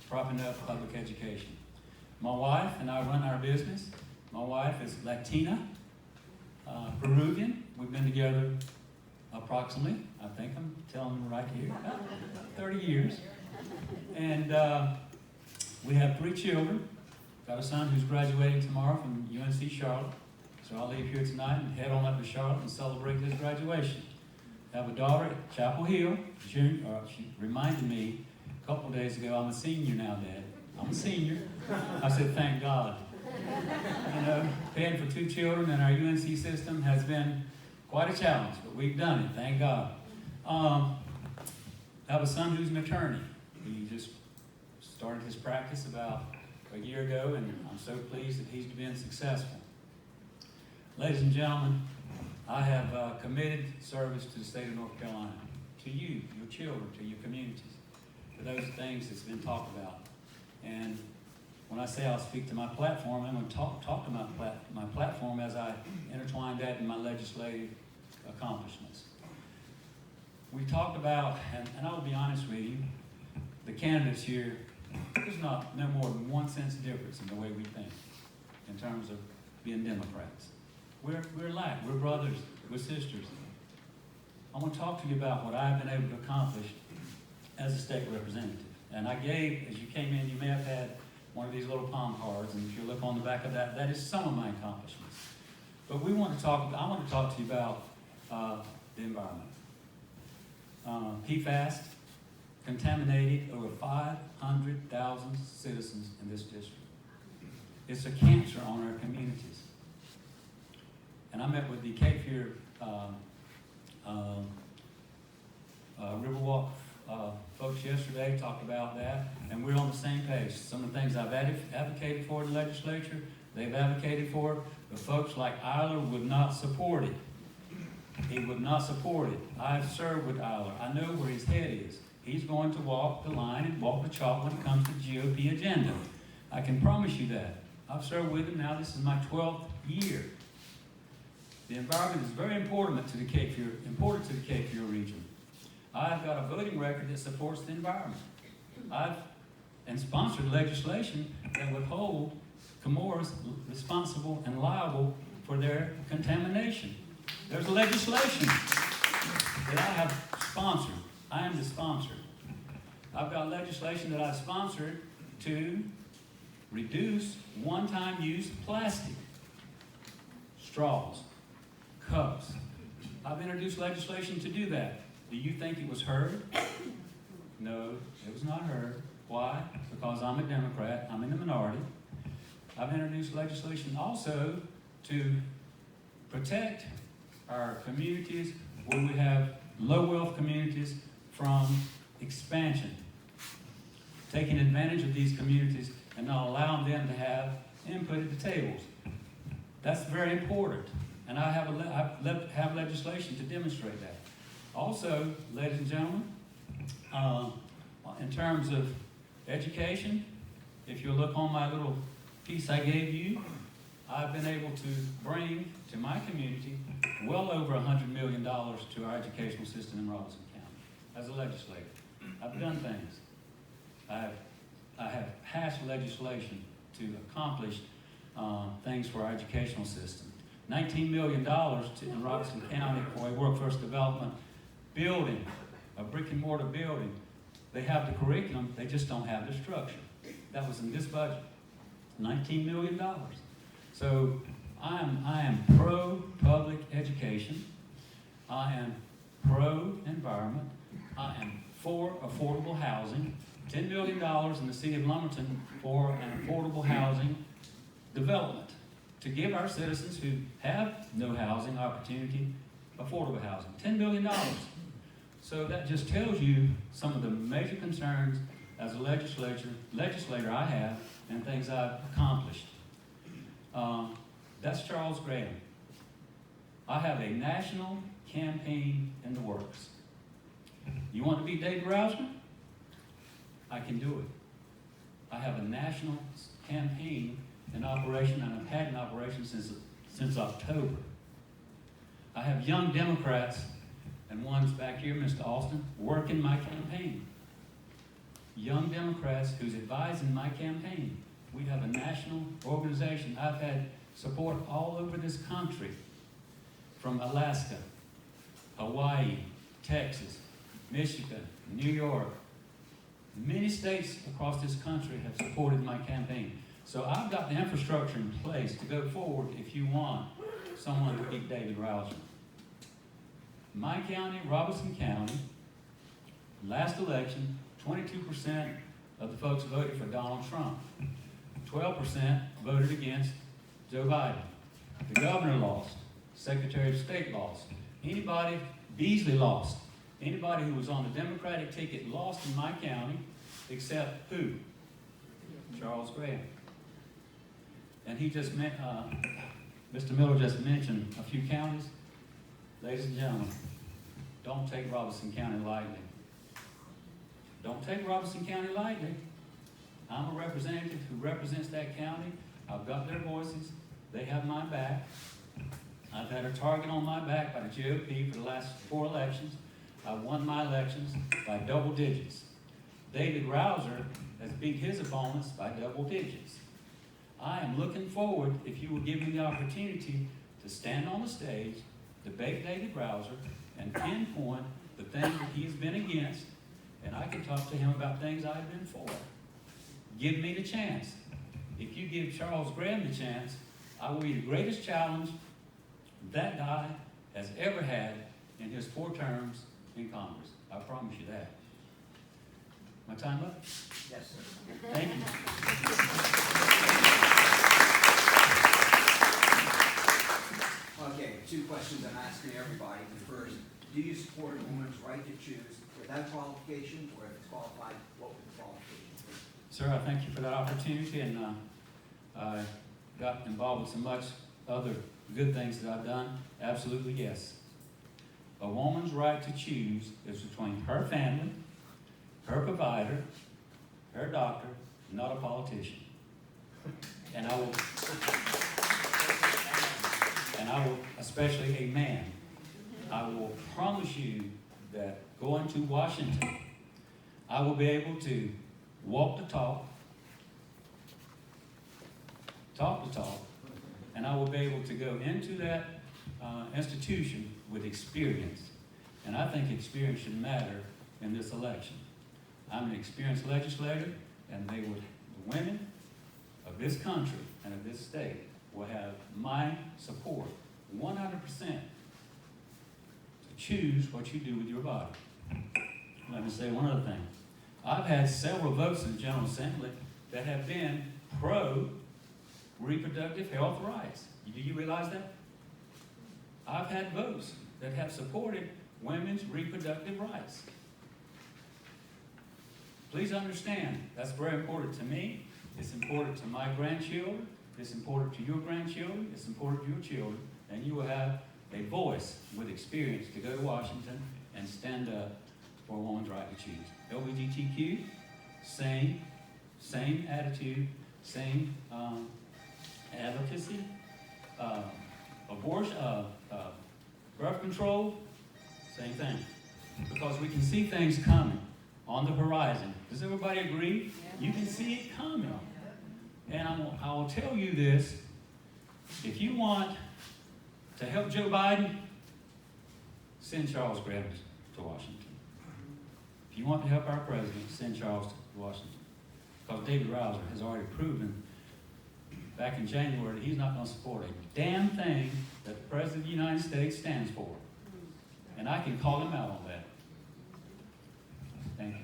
propping up public education. My wife and I run our business. My wife is Latina, Peruvian. We've been together approximately, I think I'm telling them right here, 30 years. And we have 3 children. Got a son who's graduating tomorrow from UNC Charlotte. So I'll leave here tonight and head on up to Charlotte and celebrate his graduation. I have a daughter at Chapel Hill. She reminded me a couple of days ago, I'm a senior now, Dad. I'm a senior. I said, thank God. You know, paying for 2 children in our UNC system has been quite a challenge, but we've done it, thank God. I have a son who's an attorney. He just started his practice about a year ago, and I'm so pleased that he's been successful. Ladies and gentlemen, I have committed service to the state of North Carolina, to you, your children, to your communities, for those things that's been talked about. And when I say I'll speak to my platform, I'm going to talk to my platform as I intertwine that in my legislative accomplishments. We talked about, and I will be honest with you, the candidates here, there's no more than 1 cent difference in the way we think in terms of being Democrats. We're alike, we're brothers, we're sisters. I want to talk to you about what I've been able to accomplish as a state representative. And I gave, as you came in, you may have had one of these little palm cards, and if you look on the back of that, that is some of my accomplishments. But I want to talk to you about the environment. PFAS contaminated over 500,000 citizens in this district. It's a cancer on our communities. And I met with the Cape Fear Riverwalk folks yesterday, talked about that, and we're on the same page. Some of the things I've advocated for in the legislature, they've advocated for, but folks like Eiler would not support it. He would not support it. I've served with Eiler. I know where his head is. He's going to walk the line and walk the chalk when it comes to the GOP agenda. I can promise you that. I've served with him now. This is my 12th year. The environment is very important to the Cape Fear region. I've got a voting record that supports the environment. I've sponsored legislation that would hold Comoros responsible and liable for their contamination. There's legislation that I have sponsored. I am the sponsor. I've got legislation that I sponsored to reduce one-time use plastic, straws, cups. I've introduced legislation to do that. Do you think it was heard? No, it was not heard. Why? Because I'm a Democrat. I'm in the minority. I've introduced legislation also to protect our communities where we have low-wealth communities from expansion. Taking advantage of these communities and not allowing them to have input at the tables. That's very important. And I have legislation to demonstrate that. Also, ladies and gentlemen, in terms of education, if you look on my little piece I gave you, I've been able to bring to my community well over $100 million to our educational system in Robinson County as a legislator. I've done things. I have passed legislation to accomplish things for our educational system. $19 million in Robinson County for a workforce development building, a brick and mortar building. They have the curriculum, they just don't have the structure. That was in this budget, $19 million. So I am pro-public education. I am pro-environment. I am for affordable housing. $10 million in the city of Lumberton for an affordable housing development to give our citizens who have no housing opportunity affordable housing. $10 billion. So that just tells you some of the major concerns as a legislator I have and things I've accomplished. That's Charles Graham. I have a national campaign in the works. You want to be Dave Rousner? I can do it. I have a national campaign in operation, and I've had in operation since October. I have young Democrats, and one's back here, Mr. Austin, working my campaign. Young Democrats who's advising my campaign. We have a national organization. I've had support all over this country, from Alaska, Hawaii, Texas, Michigan, New York. Many states across this country have supported my campaign. So I've got the infrastructure in place to go forward if you want someone to beat David Rouser. My county, Robeson County, last election, 22% of the folks voted for Donald Trump. 12% voted against Joe Biden. The governor lost. Secretary of State lost. Beasley lost. Anybody who was on the Democratic ticket lost in my county, except who? Charles Graham. And Mr. Miller just mentioned a few counties. Ladies and gentlemen, don't take Robeson County lightly. Don't take Robeson County lightly. I'm a representative who represents that county. I've got their voices. They have my back. I've had a target on my back by the GOP for the last 4 elections. I won my elections by double digits. David Rouser has beat his opponents by double digits. I am looking forward, if you will give me the opportunity, to stand on the stage, debate David Rouser, and pinpoint the things that he's been against, and I can talk to him about things I've been for. Give me the chance. If you give Charles Graham the chance, I will be the greatest challenge that guy has ever had in his 4 terms in Congress. I promise you that. My time up? Yes, sir. Thank you. Okay, 2 questions I'm asking everybody. The first, do you support a woman's right to choose without qualification, or if it's qualified, what would the qualifications be? Sir, I thank you for that opportunity, and I got involved with so much other good things that I've done. Absolutely, yes. A woman's right to choose is between her family, her provider, her doctor, not a politician. And I will, especially a man, I will promise you that going to Washington, I will be able to walk the talk, talk the talk, and I will be able to go into that institution with experience. And I think experience should matter in this election. I'm an experienced legislator, and the women of this country and of this state will have my support 100% to choose what you do with your body. Let me say one other thing. I've had several votes in the General Assembly that have been pro-reproductive health rights. Do you realize that? I've had votes that have supported women's reproductive rights. Please understand, that's very important to me. It's important to my grandchildren. It's important to your grandchildren. It's important to your children. And you will have a voice with experience to go to Washington and stand up for a woman's right to choose. LGBTQ, same attitude, same advocacy, abortion, birth control, same thing. Because we can see things coming on the horizon. Does everybody agree? You can see it coming. And I will tell you this, if you want to help Joe Biden, send Charles Graham to Washington. If you want to help our president, send Charles to Washington. Because David Rouser has already proven back in January that he's not going to support a damn thing that the President of the United States stands for. And I can call him out on that. Thank you.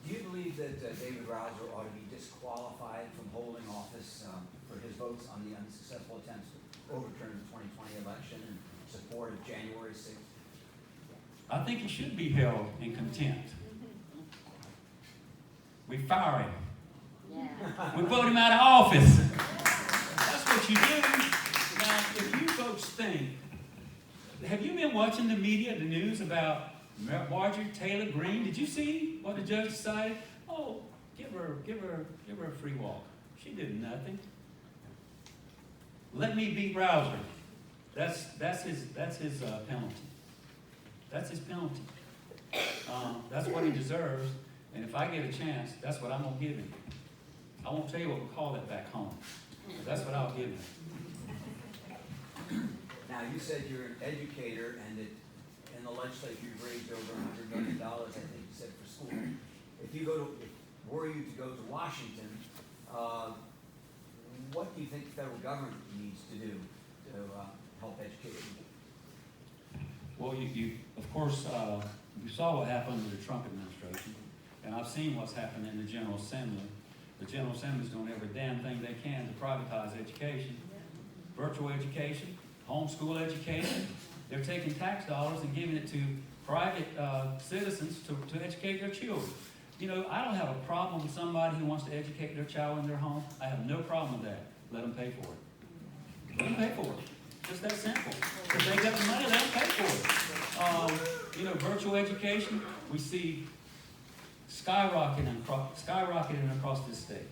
Do you believe that David Rouser ought to be disqualified from holding office for his votes on the unsuccessful attempts to overturn the 2020 election in support of January 6th? I think he should be held in contempt. We fire him. We vote him out of office. That's what you do. Now, if you folks think, have you been watching the media, the news about Marjorie Taylor Greene, did you see what the judge decided? Oh, give her a free walk. She did nothing. Let me beat Rouser. That's his penalty. That's his penalty. That's what he deserves. And if I get a chance, that's what I'm gonna give him. I won't tell you what we call it back home. But that's what I'll give him. Now, you said you're an educator and that in the legislature you've raised over $100 million, I think you said, for school. If were you to go to Washington, what do you think the federal government needs to do to help educate people? Well, of course, you saw what happened with the Trump administration, and I've seen what's happened in the General Assembly. The General Assembly's doing every damn thing they can to privatize education, virtual education, homeschool education. They're taking tax dollars and giving it to private citizens to educate their children. You know, I don't have a problem with somebody who wants to educate their child in their home. I have no problem with that. Let them pay for it. Let them pay for it. Just that simple. If they got the money, let them pay for it. You know, virtual education, we see skyrocketing across this state.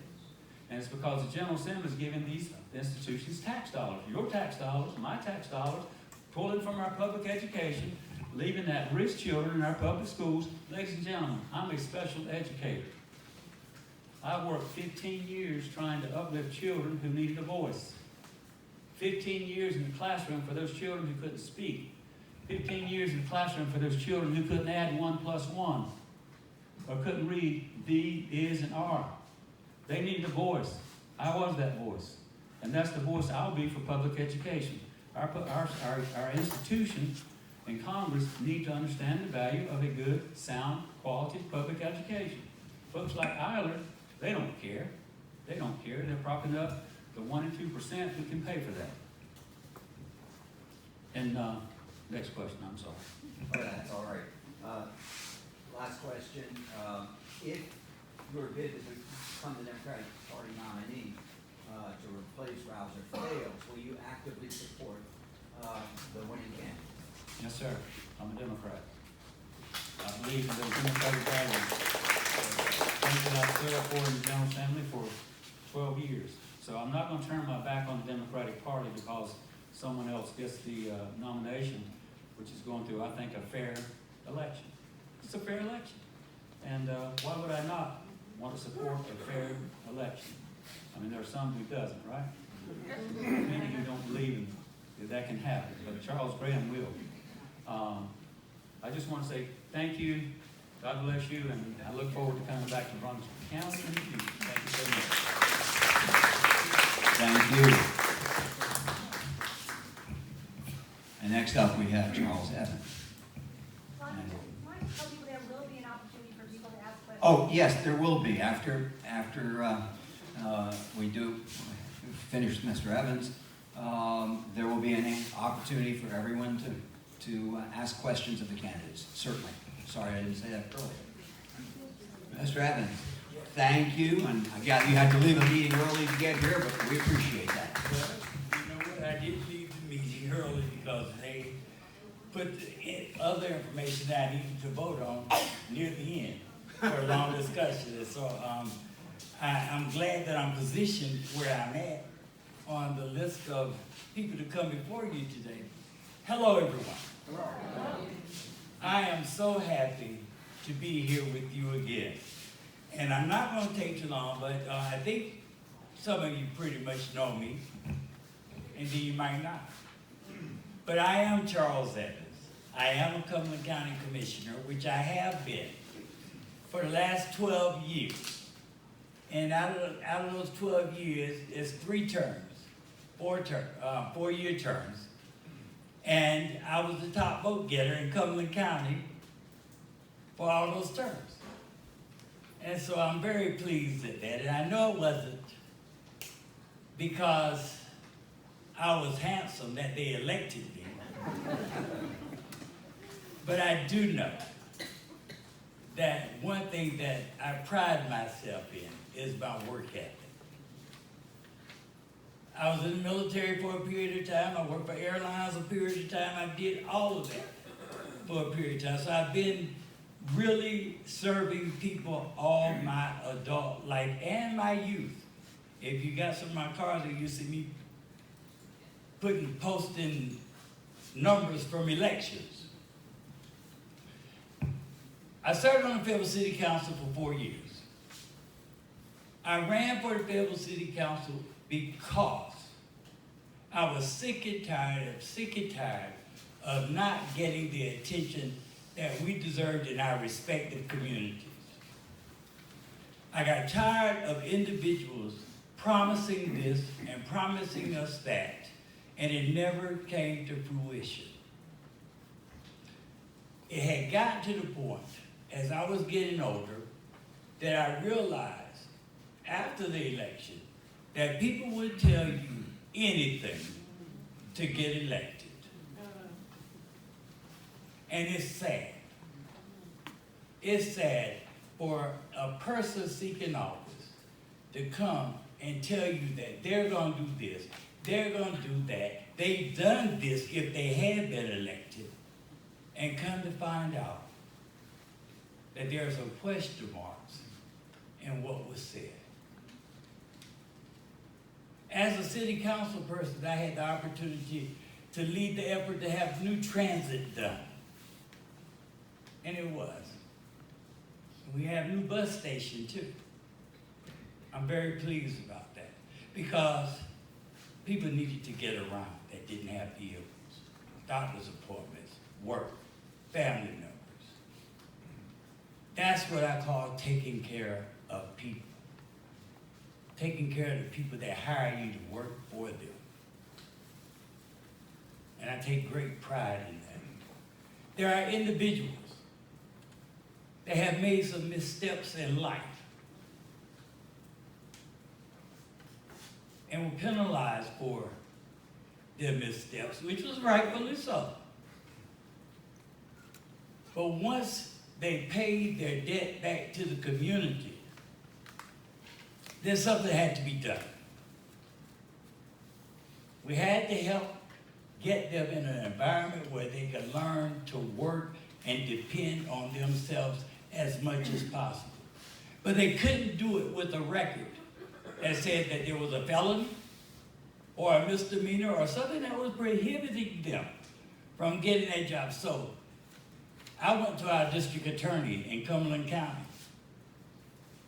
And it's because the General Assembly is giving these institutions tax dollars. Your tax dollars, my tax dollars, pulling from our public education, leaving at-risk children in our public schools. Ladies and gentlemen, I'm a special educator. I worked 15 years trying to uplift children who needed a voice. 15 years in the classroom for those children who couldn't speak. 15 years in the classroom for those children who couldn't add 1 + 1 or couldn't read the, is, and are. They needed a voice. I was that voice. And that's the voice I'll be for public education. Our institutions in Congress need to understand the value of a good, sound, quality public education. Folks like Eiler, they don't care. They don't care. They're propping up the 1% and 2% who can pay for that. And next question, I'm sorry. Oh, that's all right. Last question. If your bid to become the Democratic Party nominee to replace Rouser fails, will you actively support the winning candidate? Yes, sir. I'm a Democrat. I believe in the Democratic values. Things that I've stood up for in the General Assembly for 12 years. So I'm not going to turn my back on the Democratic Party because someone else gets the nomination, which is going through, I think, a fair election. It's a fair election. And why would I not want to support a fair election? I mean, there are some who doesn't, right? Many who don't believe that can happen, but Charles Graham will. I just want to say thank you, God bless you, and I look forward to coming back to Brunswick County in the future. Thank you so much. Thank you. And next up, we have Charles Evans. Will be an opportunity for people to ask questions? Oh, yes, there will be. After we do finish Mr. Evans, there will be an opportunity for everyone to ask questions of the candidates, certainly. Sorry, I didn't say that earlier. Mr. Evans, thank you, and I got you had to leave a meeting early to get here, but we appreciate that. Well, you know what, I did leave the meeting early because they put other information that I needed to vote on near the end for a long discussion. And so I'm glad that I'm positioned where I'm at on the list of people to come before you today. Hello, everyone. Hello. I am so happy to be here with you again. And I'm not going to take too long, but I think some of you pretty much know me, and then you might not. But I am Charles Evans. I am a Cumberland County Commissioner, which I have been for the last 12 years. And out of those 12 years, it's 3 terms, 4-year terms. And I was the top vote getter in Cumberland County for all those terms. And so I'm very pleased at that. And I know it wasn't because I was handsome that they elected me. But I do know that one thing that I pride myself in is my work ethic. I was in the military for a period of time. I worked for airlines a period of time. I did all of that. for a period of time. So I've been really serving people all my adult life and my youth. If you got some of my cards, you see me posting numbers from elections. I served on the Fayetteville City Council for 4 years. I ran for the Fayetteville City Council because I was sick and tired of not getting the attention that we deserved in our respective communities. I got tired of individuals promising this and promising us that, and it never came to fruition. It had gotten to the point, as I was getting older, that I realized after the election that people would tell you anything to get elected. And it's sad. It's sad for a person seeking office to come and tell you that they're going to do this, they're going to do that, they've done this if they had been elected, and come to find out that there are some question marks in what was said. As a city council person, I had the opportunity to lead the effort to have new transit done. And it was. We have a new bus station too. I'm very pleased about that because people needed to get around that didn't have vehicles, doctor's appointments, work, family members. That's what I call taking care of people. Taking care of the people that hire you to work for them. And I take great pride in that. There are individuals that have made some missteps in life and were penalized for their missteps, which was rightfully so. But once they paid their debt back to the community, then something had to be done. We had to help get them in an environment where they could learn to work and depend on themselves as much as possible. But they couldn't do it with a record that said that there was a felony or a misdemeanor or something that was prohibiting them from getting a job. So I went to our district attorney in Cumberland County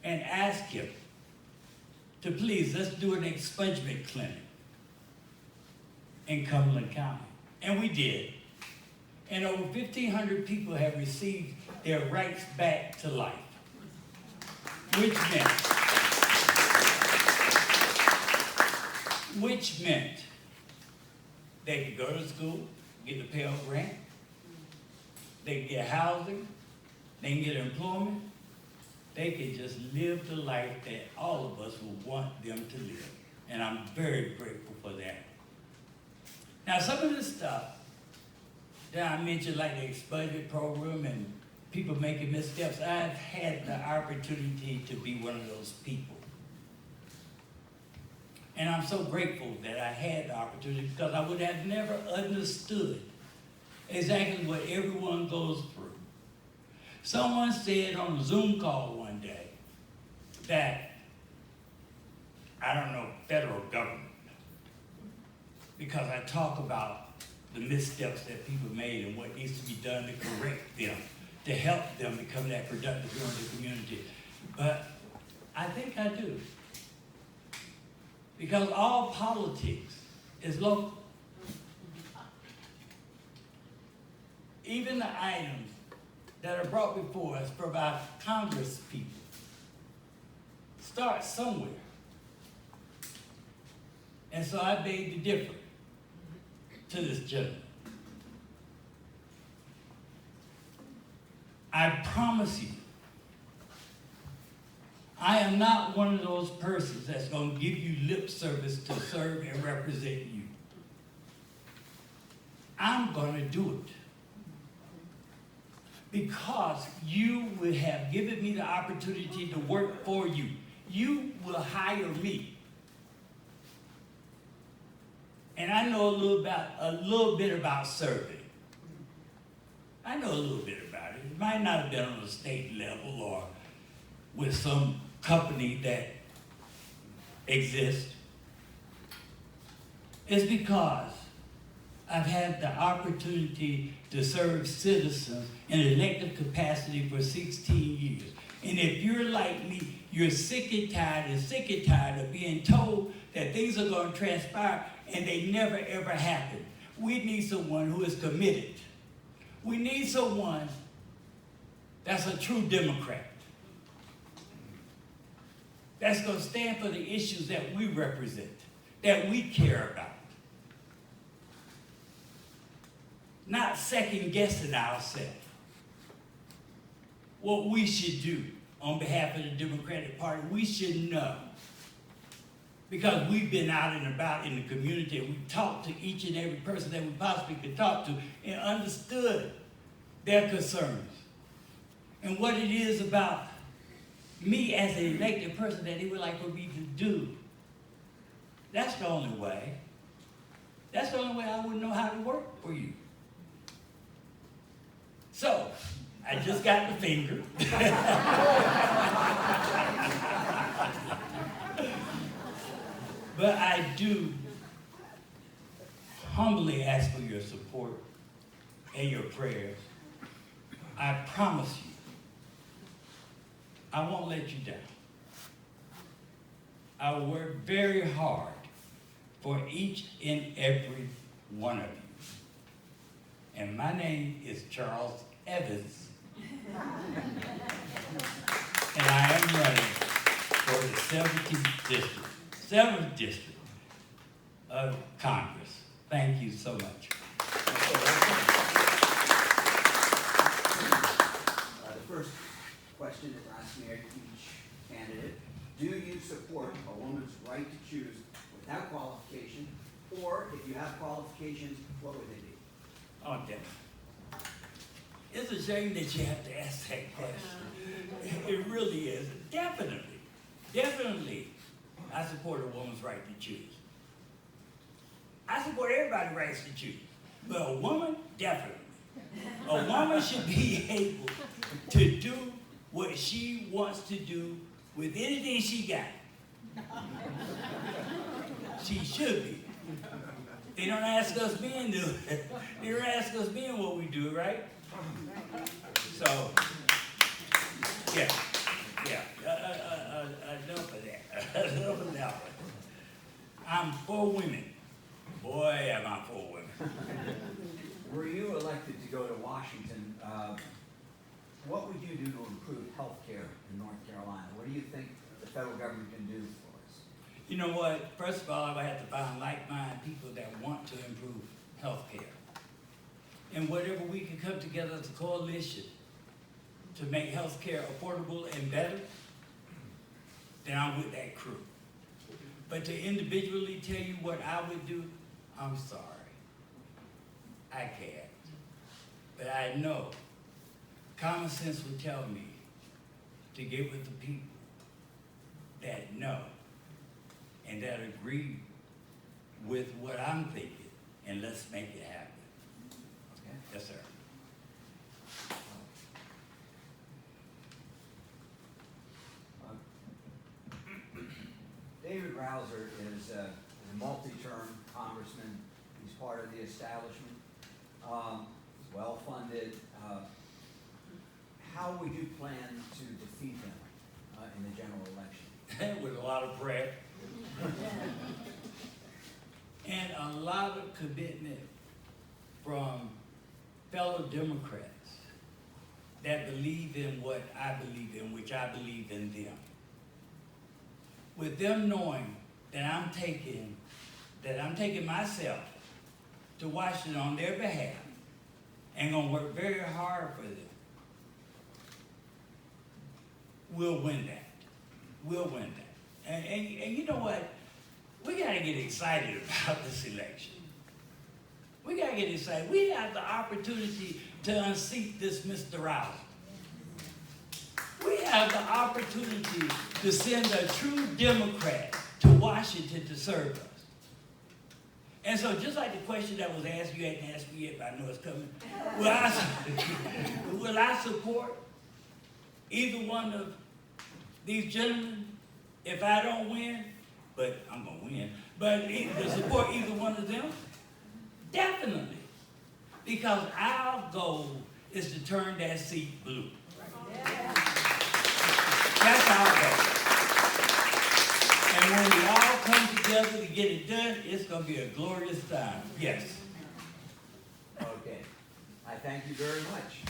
and asked him to please, let's do an expungement clinic in Cumberland County. And we did. And over 1,500 people have received their rights back to life, which meant they could go to school, get a Pell Grant, they could get housing, they can get employment, they could just live the life that all of us would want them to live. And I'm very grateful for that. Now, some of the stuff that I mentioned, like the expungement program and people making missteps, I've had the opportunity to be one of those people. And I'm so grateful that I had the opportunity because I would have never understood exactly what everyone goes through. Someone said on a Zoom call one day that, I don't know, federal government, because I talk about the missteps that people made and what needs to be done to correct them, to help them become that productive member of the community. But I think I do. Because all politics is local. Even the items that are brought before us from our Congress people start somewhere. And so I beg to differ to this gentleman. I promise you, I am not one of those persons that's going to give you lip service to serve and represent you. I'm going to do it because you would have given me the opportunity to work for you. You will hire me. And I know a little bit about serving. I know a little bit about it. It might not have been on a state level or with some company that exists. It's because I've had the opportunity to serve citizens in an elected capacity for 16 years. And if you're like me, you're sick and tired of being told that things are going to transpire and they never ever happen. We need someone who is committed. We need someone that's a true Democrat. That's going to stand for the issues that we represent, that we care about. Not second guessing ourselves. What we should do on behalf of the Democratic Party, we should know. Because we've been out and about in the community, and we've talked to each and every person that we possibly could talk to and understood their concerns. And what it is about me as an elected person that they would like for me to do. That's the only way. That's the only way I would know how to work for you. So, I just got the finger. But I do humbly ask for your support and your prayers. I promise you, I won't let you down. I will work very hard for each and every one of you. And my name is Charles Evans. And I am running for the 7th District of Congress. Thank you so much. The first question is asking each candidate, do you support a woman's right to choose without qualification, or if you have qualifications, what would they be? Oh, damn. It's a shame that you have to ask that question. It really is. Definitely, I support a woman's right to choose. I support everybody's rights to choose. But a woman, definitely. A woman should be able to do what she wants to do with anything she got. She should be. They don't ask us men to do it. They don't ask us men what we do, right? So, yeah. Enough of that. Enough of that one. I'm for women. Boy, am I for women. Were you elected to go to Washington, what would you do to improve health care in North Carolina? What do you think the federal government can do for us? You know what? First of all, I would have to find like-minded people that want to improve health care. And whatever we can come together as a coalition to make health care affordable and better, then I'm with that crew. But to individually tell you what I would do, I'm sorry. I can't. But I know common sense would tell me to get with the people that know and that agree with what I'm thinking, and let's make it happen. Okay. Yes, sir. David Rouser is a multi-term congressman. He's part of the establishment. He's well-funded. How would you plan to defeat him in the general election? With a lot of prayer. And a lot of commitment from fellow Democrats that believe in what I believe in, which I believe in them. With them knowing that I'm taking myself to Washington on their behalf and gonna work very hard for them. We'll win that. We'll win that. And you know what? We gotta get excited about this election. We gotta get excited. We have the opportunity to unseat this Mr. Rouser. We have the opportunity to send a true Democrat to Washington to serve us. And so just like the question that was asked, you hadn't asked me yet, but I know it's coming. Will I support either one of these gentlemen if I don't win? But I'm gonna win. But to support either one of them? Definitely. Because our goal is to turn that seat blue. That's our goal. And when we all come together to get it done, it's going to be a glorious time. Yes. Okay. I thank you very much.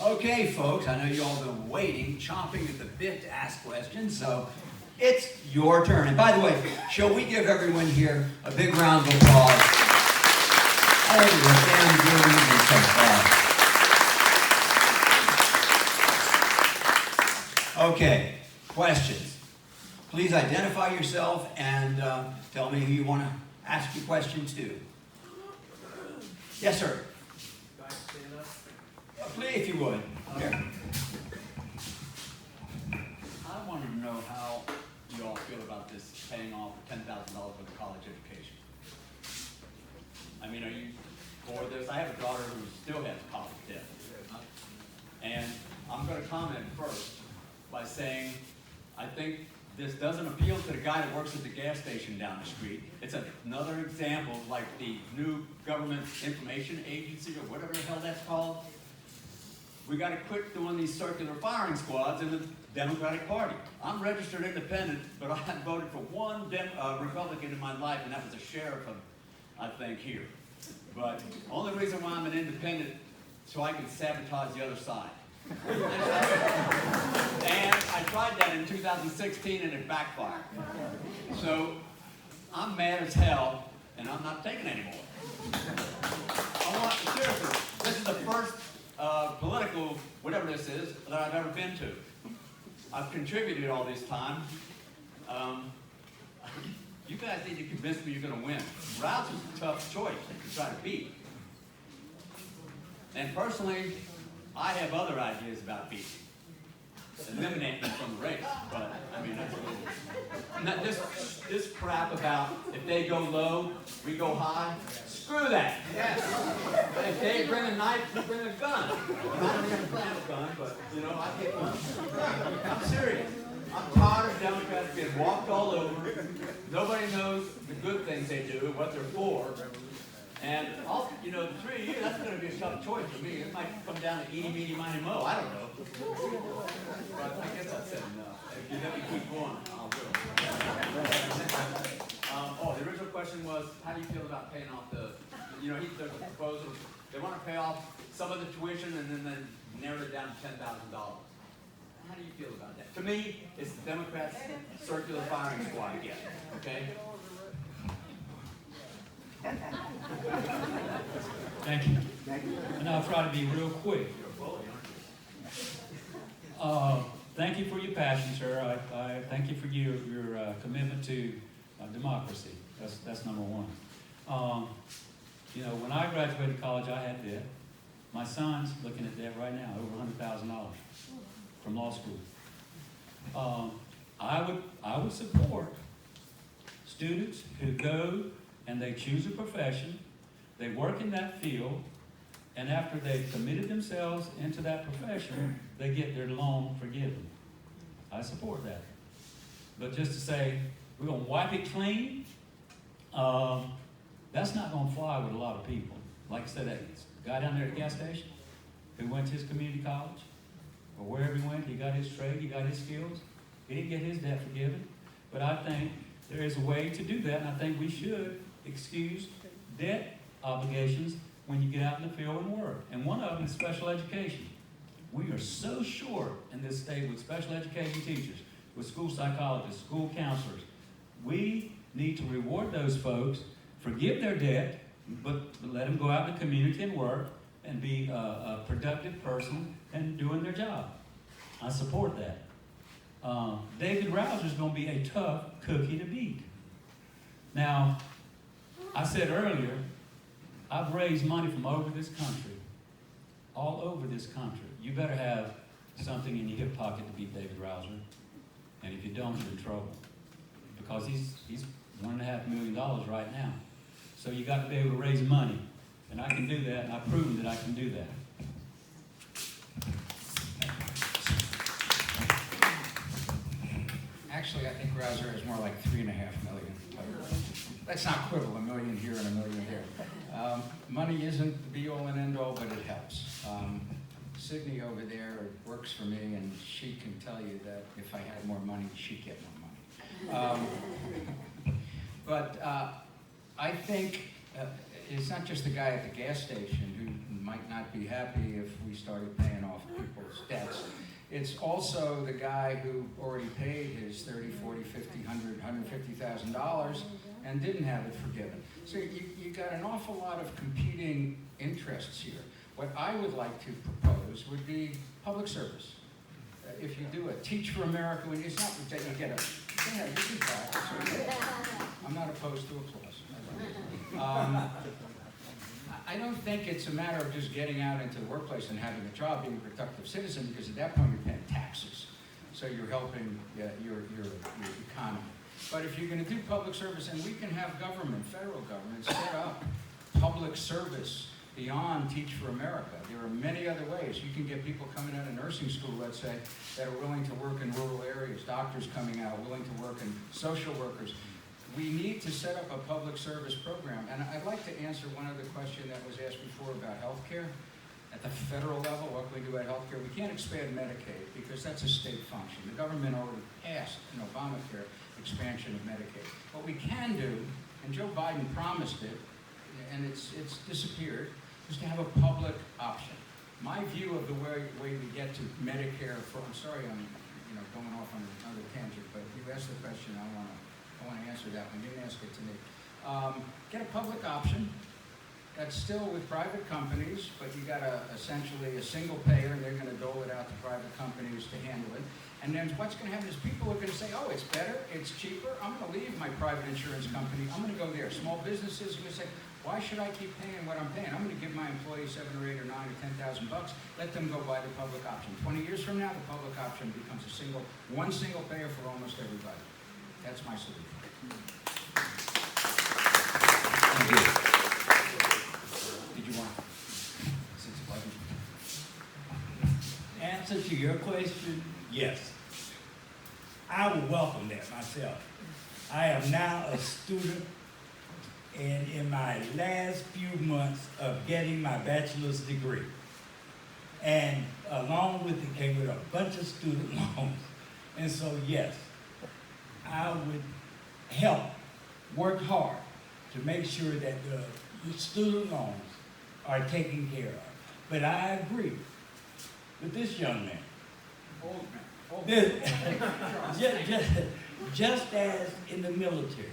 Okay, folks, I know you all been waiting, chomping at the bit to ask questions, so it's your turn. And by the way, shall we give everyone here a big round of applause? All of you are damn good and so far. Okay, questions. Please identify yourself and tell me who you want to ask your questions to. Yes, sir. Guys, stand up. Please, if you would. Here. I wanted to know how you all feel about this paying off $10,000 for the college education. I mean, are you for this? I have a daughter who still has college debt. And I'm going to comment first by saying I think this doesn't appeal to the guy that works at the gas station down the street. It's another example like the new government information agency or whatever the hell that's called. We got to quit doing these circular firing squads in the Democratic Party. I'm registered independent, but I voted for one Republican in my life, and that was a sheriff of, I think, here. But only reason why I'm an independent, so I can sabotage the other side. And I tried that in 2016 and it backfired. So I'm mad as hell and I'm not taking any more. Seriously, this is the first political, whatever this is, that I've ever been to. I've contributed all this time. You guys need to convince me you're going to win. Rouse is a tough choice to try to beat. And personally, I have other ideas about beating. Eliminate them from the race. But, I mean, that's this crap about if they go low, we go high. Screw that. Yes. If they bring a knife, you bring a gun. I don't even plan a gun, but, you know, I get one. I'm serious. I'm tired of Democrats getting walked all over. Nobody knows the good things they do, what they're for. And, also, you know, 3 years, that's going to be a tough choice for me. It might come down to eeny, meeny, miny, mo. I don't know. But I guess I said enough. If you let me keep going, I'll do it. The original question was, how do you feel about paying off the, you know, there's a proposal. They want to pay off some of the tuition and then they narrowed it down to $10,000. How do you feel about that? To me, it's the Democrats' circular firing squad again, okay? Thank you. And I'll try to be real quick. Thank you for your passion, sir. I thank you for your commitment to democracy. That's number one. You know, when I graduated college, I had debt. My son's looking at debt right now, over $100,000 from law school. I would support students who go and they choose a profession, they work in that field, and after they've committed themselves into that profession, they get their loan forgiven. I support that. But just to say, we're going to wipe it clean, that's not going to fly with a lot of people. Like I said, that guy down there at the gas station who went to his community college, or wherever he went, he got his trade, he got his skills, he didn't get his debt forgiven. But I think there is a way to do that, and I think we should excuse debt obligations when you get out in the field and work. And one of them is special education. We are so short in this state with special education teachers, with school psychologists, school counselors. We need to reward those folks, forgive their debt, but let them go out in the community and work and be a productive person and doing their job. I support that. David Rouser is going to be a tough cookie to beat. Now, I said earlier, I've raised money from over this country, all over this country. You better have something in your hip pocket to beat David Rouser. And if you don't, you're in trouble. Because he's $1.5 million right now. So you got to be able to raise money. And I can do that, and I've proven that I can do that. Actually, I think Rouser is more like 3.5 million. Let's not quibble, $1 million here and $1 million there. Money isn't the be-all and end-all, but it helps. Sydney over there works for me, and she can tell you that if I had more money, she'd get more money. But I think it's not just the guy at the gas station who might not be happy if we started paying off people's debts. It's also the guy who already paid his $30,000, $40,000, $50,000, $150,000 and didn't have it forgiven. So you got an awful lot of competing interests here. What I would like to propose would be public service. If you do a Teach for America, it's not that you get a, yeah, you can clap. I'm not opposed to applause. I don't think it's a matter of just getting out into the workplace and having a job, being a productive citizen, because at that point you're paying taxes. So you're helping your economy. But if you're going to do public service, and we can have government, federal government, set up public service beyond Teach for America. There are many other ways. You can get people coming out of nursing school, let's say, that are willing to work in rural areas, doctors coming out, willing to work in social workers. We need to set up a public service program. And I'd like to answer one other question that was asked before about health care. At the federal level, what can we do about health care? We can't expand Medicaid because that's a state function. The government already passed an Obamacare expansion of Medicaid. What we can do, and Joe Biden promised it, and it's disappeared, is to have a public option. My view of the way we get to Medicare for, I'm sorry I'm going off on another tangent, but you asked the question, I want to answer that one. You didn't ask it to me. Get a public option that's still with private companies, but you got essentially a single payer, and they're going to dole it out to private companies to handle it. And then what's going to happen is people are going to say, oh, it's better, it's cheaper, I'm going to leave my private insurance company, I'm going to go there. Small businesses are going to say, why should I keep paying what I'm paying? I'm going to give my employees $7 or $8 or $9 or $10,000 bucks. Let them go buy the public option. 20 years from now, the public option becomes one single payer for almost everybody. That's my solution. Thank you. Did you want? Since it wasn't. Answer to your question, yes. I would welcome that myself. I am now a student, and in my last few months of getting my bachelor's degree, and along with it came with a bunch of student loans. And so, yes, I would help work hard to make sure that the student loans are taken care of. But I agree with this young man. Old man. Just as in the military.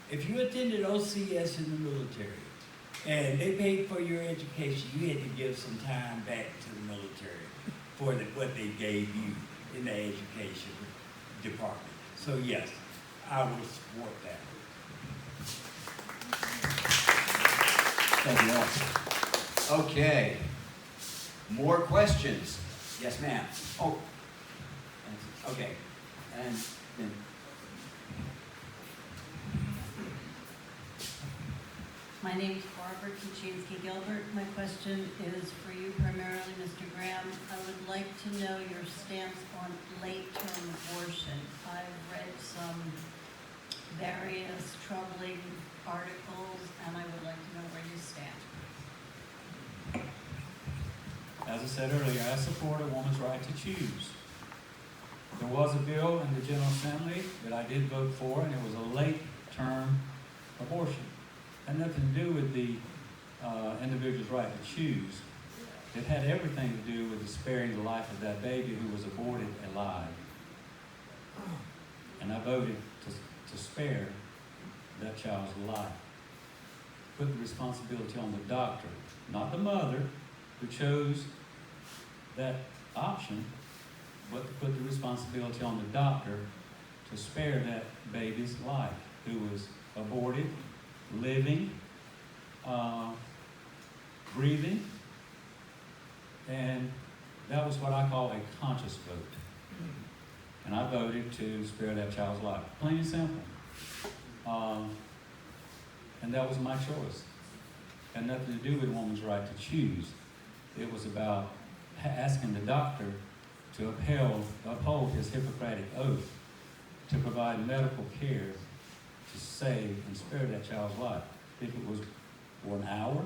If you attended OCS in the military and they paid for your education, you had to give some time back to the military for what they gave you in the education department. So yes, I will support that. Thank you all. Okay. More questions? Yes, ma'am. Oh. Okay. And then. My name is Barbara Kuczynski-Gilbert. My question is for you primarily, Mr. Graham. I would like to know your stance on late-term abortion. I've read some various troubling articles, and I would like to know where you stand. As I said earlier, I support a woman's right to choose. There was a bill in the General Assembly that I did vote for, and it was a late-term abortion. It had nothing to do with the individual's right to choose. It had everything to do with sparing the life of that baby who was aborted alive. And I voted to spare that child's life. Put the responsibility on the doctor, not the mother who chose that option, but to put the responsibility on the doctor to spare that baby's life who was aborted, living, breathing, and That was what I call a conscious vote. And I voted to spare that child's life, plain and simple. And that was my choice. Had nothing to do with a woman's right to choose. It was about asking the doctor to uphold his Hippocratic oath to provide medical care to save and spare that child's life. If it was for an hour,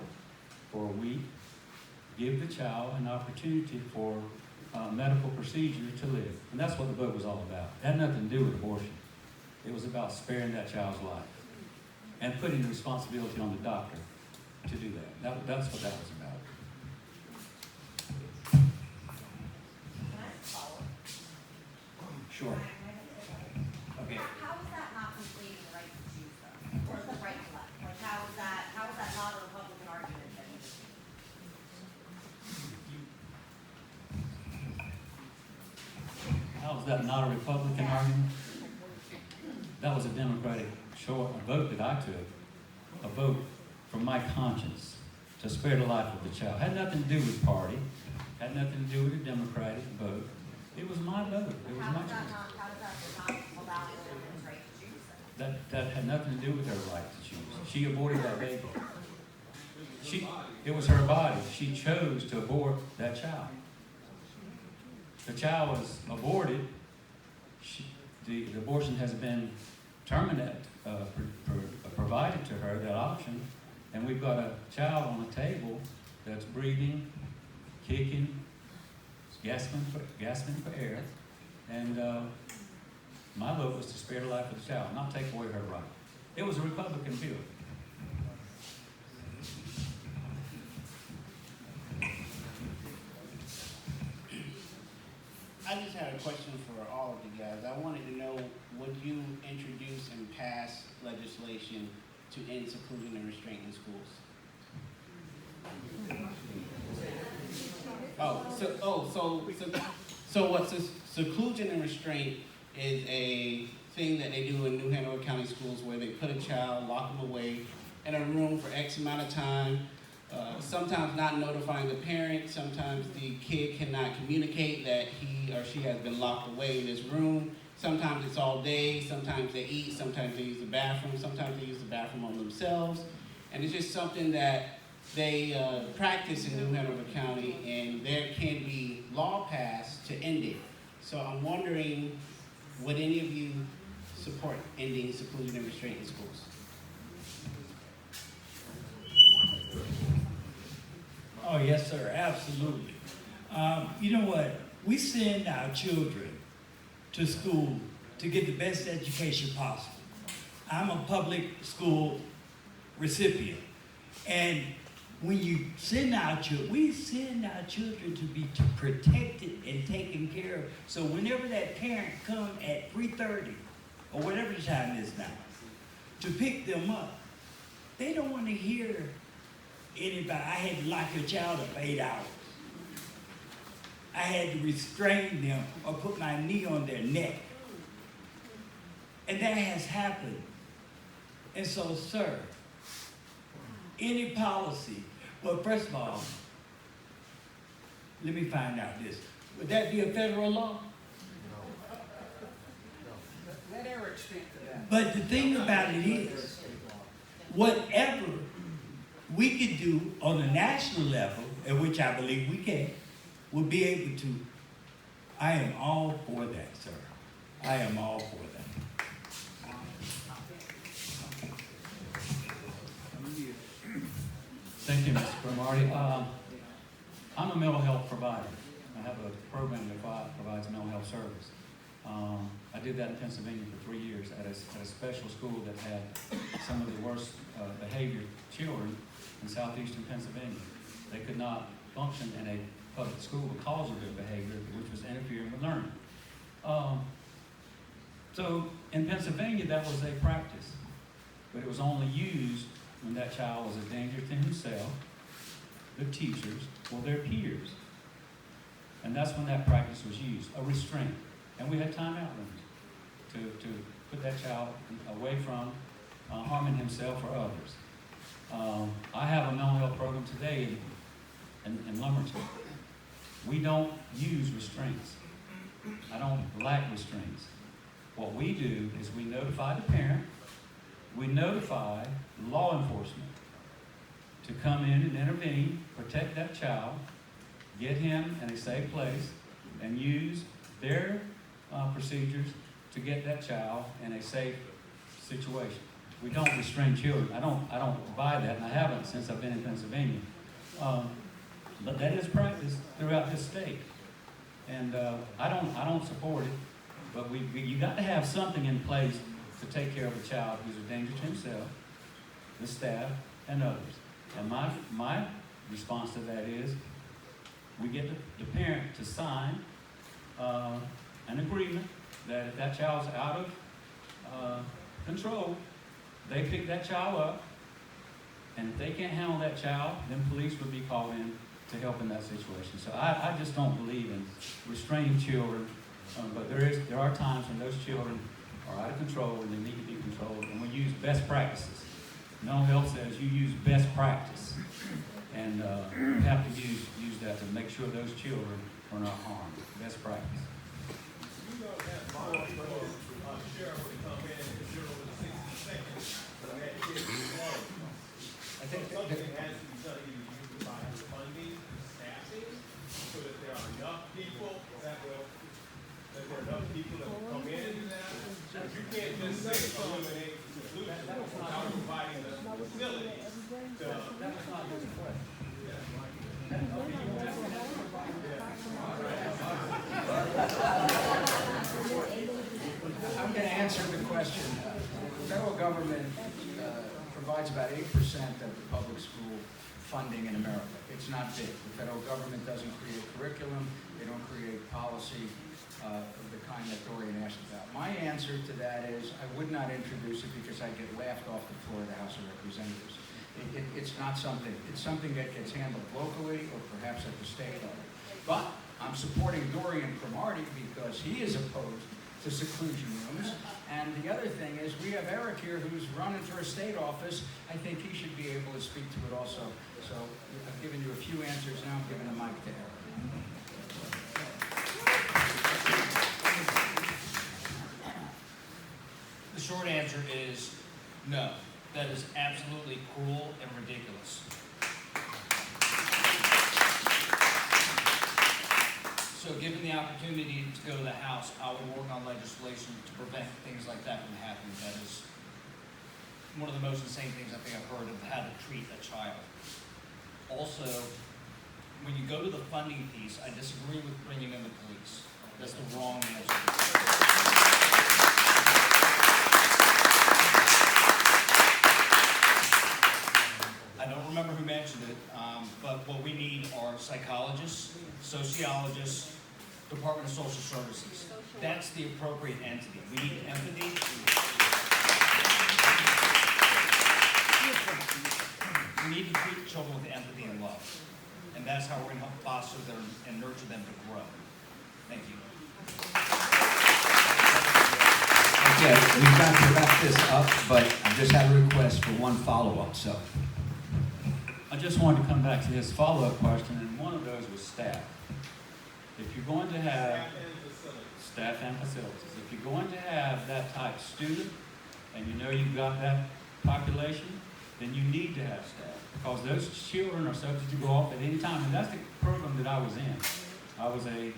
for a week, give the child an opportunity for medical procedure to live. And that's what the vote was all about. It had nothing to do with abortion. It was about sparing that child's life and putting the responsibility on the doctor to do that. That's what that was about. Sure. Okay. How is that not completing the right to choose though? Or the right to left? Like how is that not a Republican argument then? How is that not a Republican argument? That was a Democratic vote that I took, a vote from my conscience to spare the life of the child. Had nothing to do with party, had nothing to do with a Democratic vote. It was my vote. It was my choice. How does that not allow the woman's right to choose? That had nothing to do with her right to choose. She aborted that baby. It was her body. She chose to abort that child. The child was aborted. The abortion has been terminated, provided to her, that option, and we've got a child on the table that's breathing, kicking, gasping for air, and my vote was to spare the life of the child, not take away her right. It was a Republican bill. I just had a question for all of you guys. I wanted to know, would you introduce and pass legislation to end seclusion and restraint in schools? So what seclusion and restraint is a thing that they do in New Hanover County schools where they put a child, lock them away in a room for X amount of time, sometimes not notifying the parent, sometimes the kid cannot communicate that he or she has been locked away in this room. Sometimes it's all day, sometimes they eat, sometimes they use the bathroom, sometimes they use the bathroom on themselves. And it's just something that they practice in New Hanover County, and there can be law passed to end it. So I'm wondering, would any of you support ending seclusion and restraint in schools? Oh, yes, sir, absolutely. You know what? We send our children to school to get the best education possible. I'm a public school recipient. And when you send our children, we send our children to be protected and taken care of. So whenever that parent comes at 3:30 or whatever the time is now to pick them up, they don't want to hear anybody. I had to lock your child up for 8 hours. I had to restrain them or put my knee on their neck. And that has happened. And so, sir, any policy, well, first of all, let me find out this. Would that be a federal law? Let Eric speak to that. But the thing about it is, whatever we could do on a national level, and which I believe we can, we'll be able to. I am all for that, sir. I am all for that. Thank you, Mr. Cromartie. I'm a mental health provider. I have a program that provides mental health service. I did that in Pennsylvania for 3 years at a special school that had some of the worst behavior children in southeastern Pennsylvania. They could not function in a public school because of their behavior, which was interfering with learning. So in Pennsylvania, that was a practice, but it was only used when that child was a danger to himself, the teachers, or their peers. And that's when that practice was used, a restraint. And we had timeout rooms to put that child away from harming himself or others. I have a mental health program today in Lumberton. We don't use restraints. I don't lack restraints. What we do is we notify the parent, we notify law enforcement to come in and intervene, protect that child, get him in a safe place, and use their procedures to get that child in a safe situation. We don't restrain children. I don't buy that, and I haven't since I've been in Pennsylvania. But that is practiced throughout this state, and I don't support it. But you got to have something in place to take care of a child who's a danger to himself, the staff, and others. And my response to that is, we get the parent to sign an agreement that if that child's out of control, they pick that child up, and if they can't handle that child, then police would be called in to help in that situation. So I just don't believe in restraining children, but there are times when those children are out of control and they need to be controlled, and we use best practices. Mental health says you use best practice, and you have to use that to make sure those children are not harmed. Best practice. You know that bond, sheriff would come in and 0 to 60 seconds, and that kid is wrong. I think So something has to be done, either you provide funding, staffing, so that there are enough people that there are enough people that will come in and do that. But you can't just say eliminate the solution without providing the facilities to. That's not his question. I'm going to answer the question. The federal government provides about 8% of the public school funding in America. It's not big. The federal government doesn't create curriculum. They don't create policy of the kind that Dorian asked about. My answer to that is I would not introduce it because I'd get laughed off the floor of the House of Representatives. It's not something. It's something that gets handled locally or perhaps at the state level. But I'm supporting Dorian Cromartie because he is opposed to seclusion rooms. And the other thing is we have Eric here who's running for a state office. I think he should be able to speak to it also. So I've given you a few answers. Now I'm giving the mic to Eric. The short answer is no. That is absolutely cruel and ridiculous. So given the opportunity to go to the House, I will work on legislation to prevent things like that from happening. That is one of the most insane things I think I've heard of how to treat a child. Also, when you go to the funding piece, I disagree with bringing in the police. That's the wrong answer. I don't remember who mentioned it, but what we need are psychologists, sociologists, Department of Social Services. That's the appropriate entity. We need empathy. We need to treat children with empathy and love. And that's how we're going to help foster them and nurture them to grow. Thank you. Okay, we've got to wrap this up, but I just have a request for one follow-up, so. I just wanted to come back to his follow-up question, and one of those was staff. If you're going to have staff and facilities, if you're going to have that type student, and you know you've got that population, then you need to have staff, because those children are subject to go off at any time, and that's the program that I was in. I was a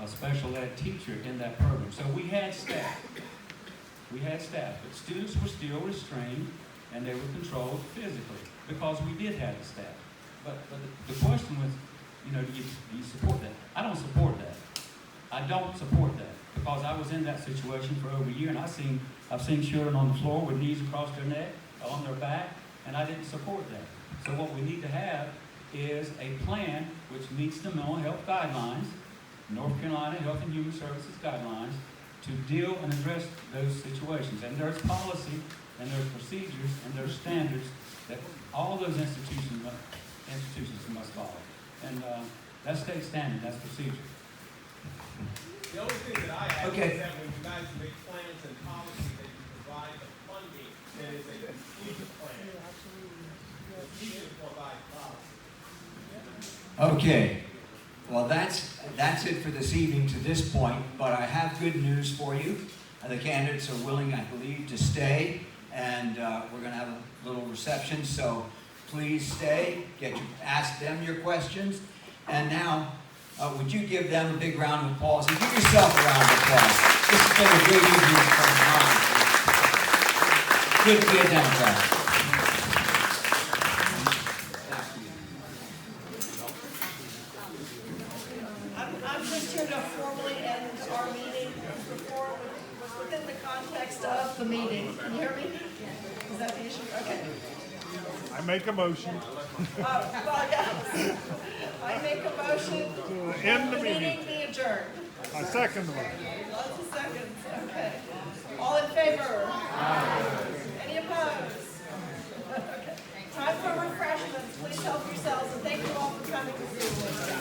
special ed teacher in that program, so we had staff. We had staff, but students were still restrained, and they were controlled physically, because we did have the staff. But the question was, do you support that? I don't support that. I don't support that, because I was in that situation for over a year, and I've seen children on the floor with knees across their neck, on their back, and I didn't support that. So what we need to have is a plan which meets the mental health guidelines, North Carolina Health and Human Services guidelines, to deal and address those situations. And there's policy, and there's procedures, and there's standards that all those institutions must follow. And that's state standard, that's procedure. The only thing that I ask Okay. is that when you guys make plans and policies that you provide the funding, that is a complete plan. You should provide policy. Okay, Well, that's it for this evening to this point, but I have good news for you. The candidates are willing, I believe, to stay, and we're going to have a little reception, so please stay, ask them your questions. And now, would you give them a big round of applause, and give yourself a round of applause. This has been a great evening for the Good to be a Democrat. I'm just here to formally end our meeting. Before was within the context of the meeting. Can you hear me? Is that the issue? Okay. I make a motion. Well, yes. I make a motion To end the meeting. be adjourned. I second the motion. Lots of seconds. Okay. All in favor? Any opposed? Okay. Time for refreshments. Please help yourselves, and thank you all for coming this evening.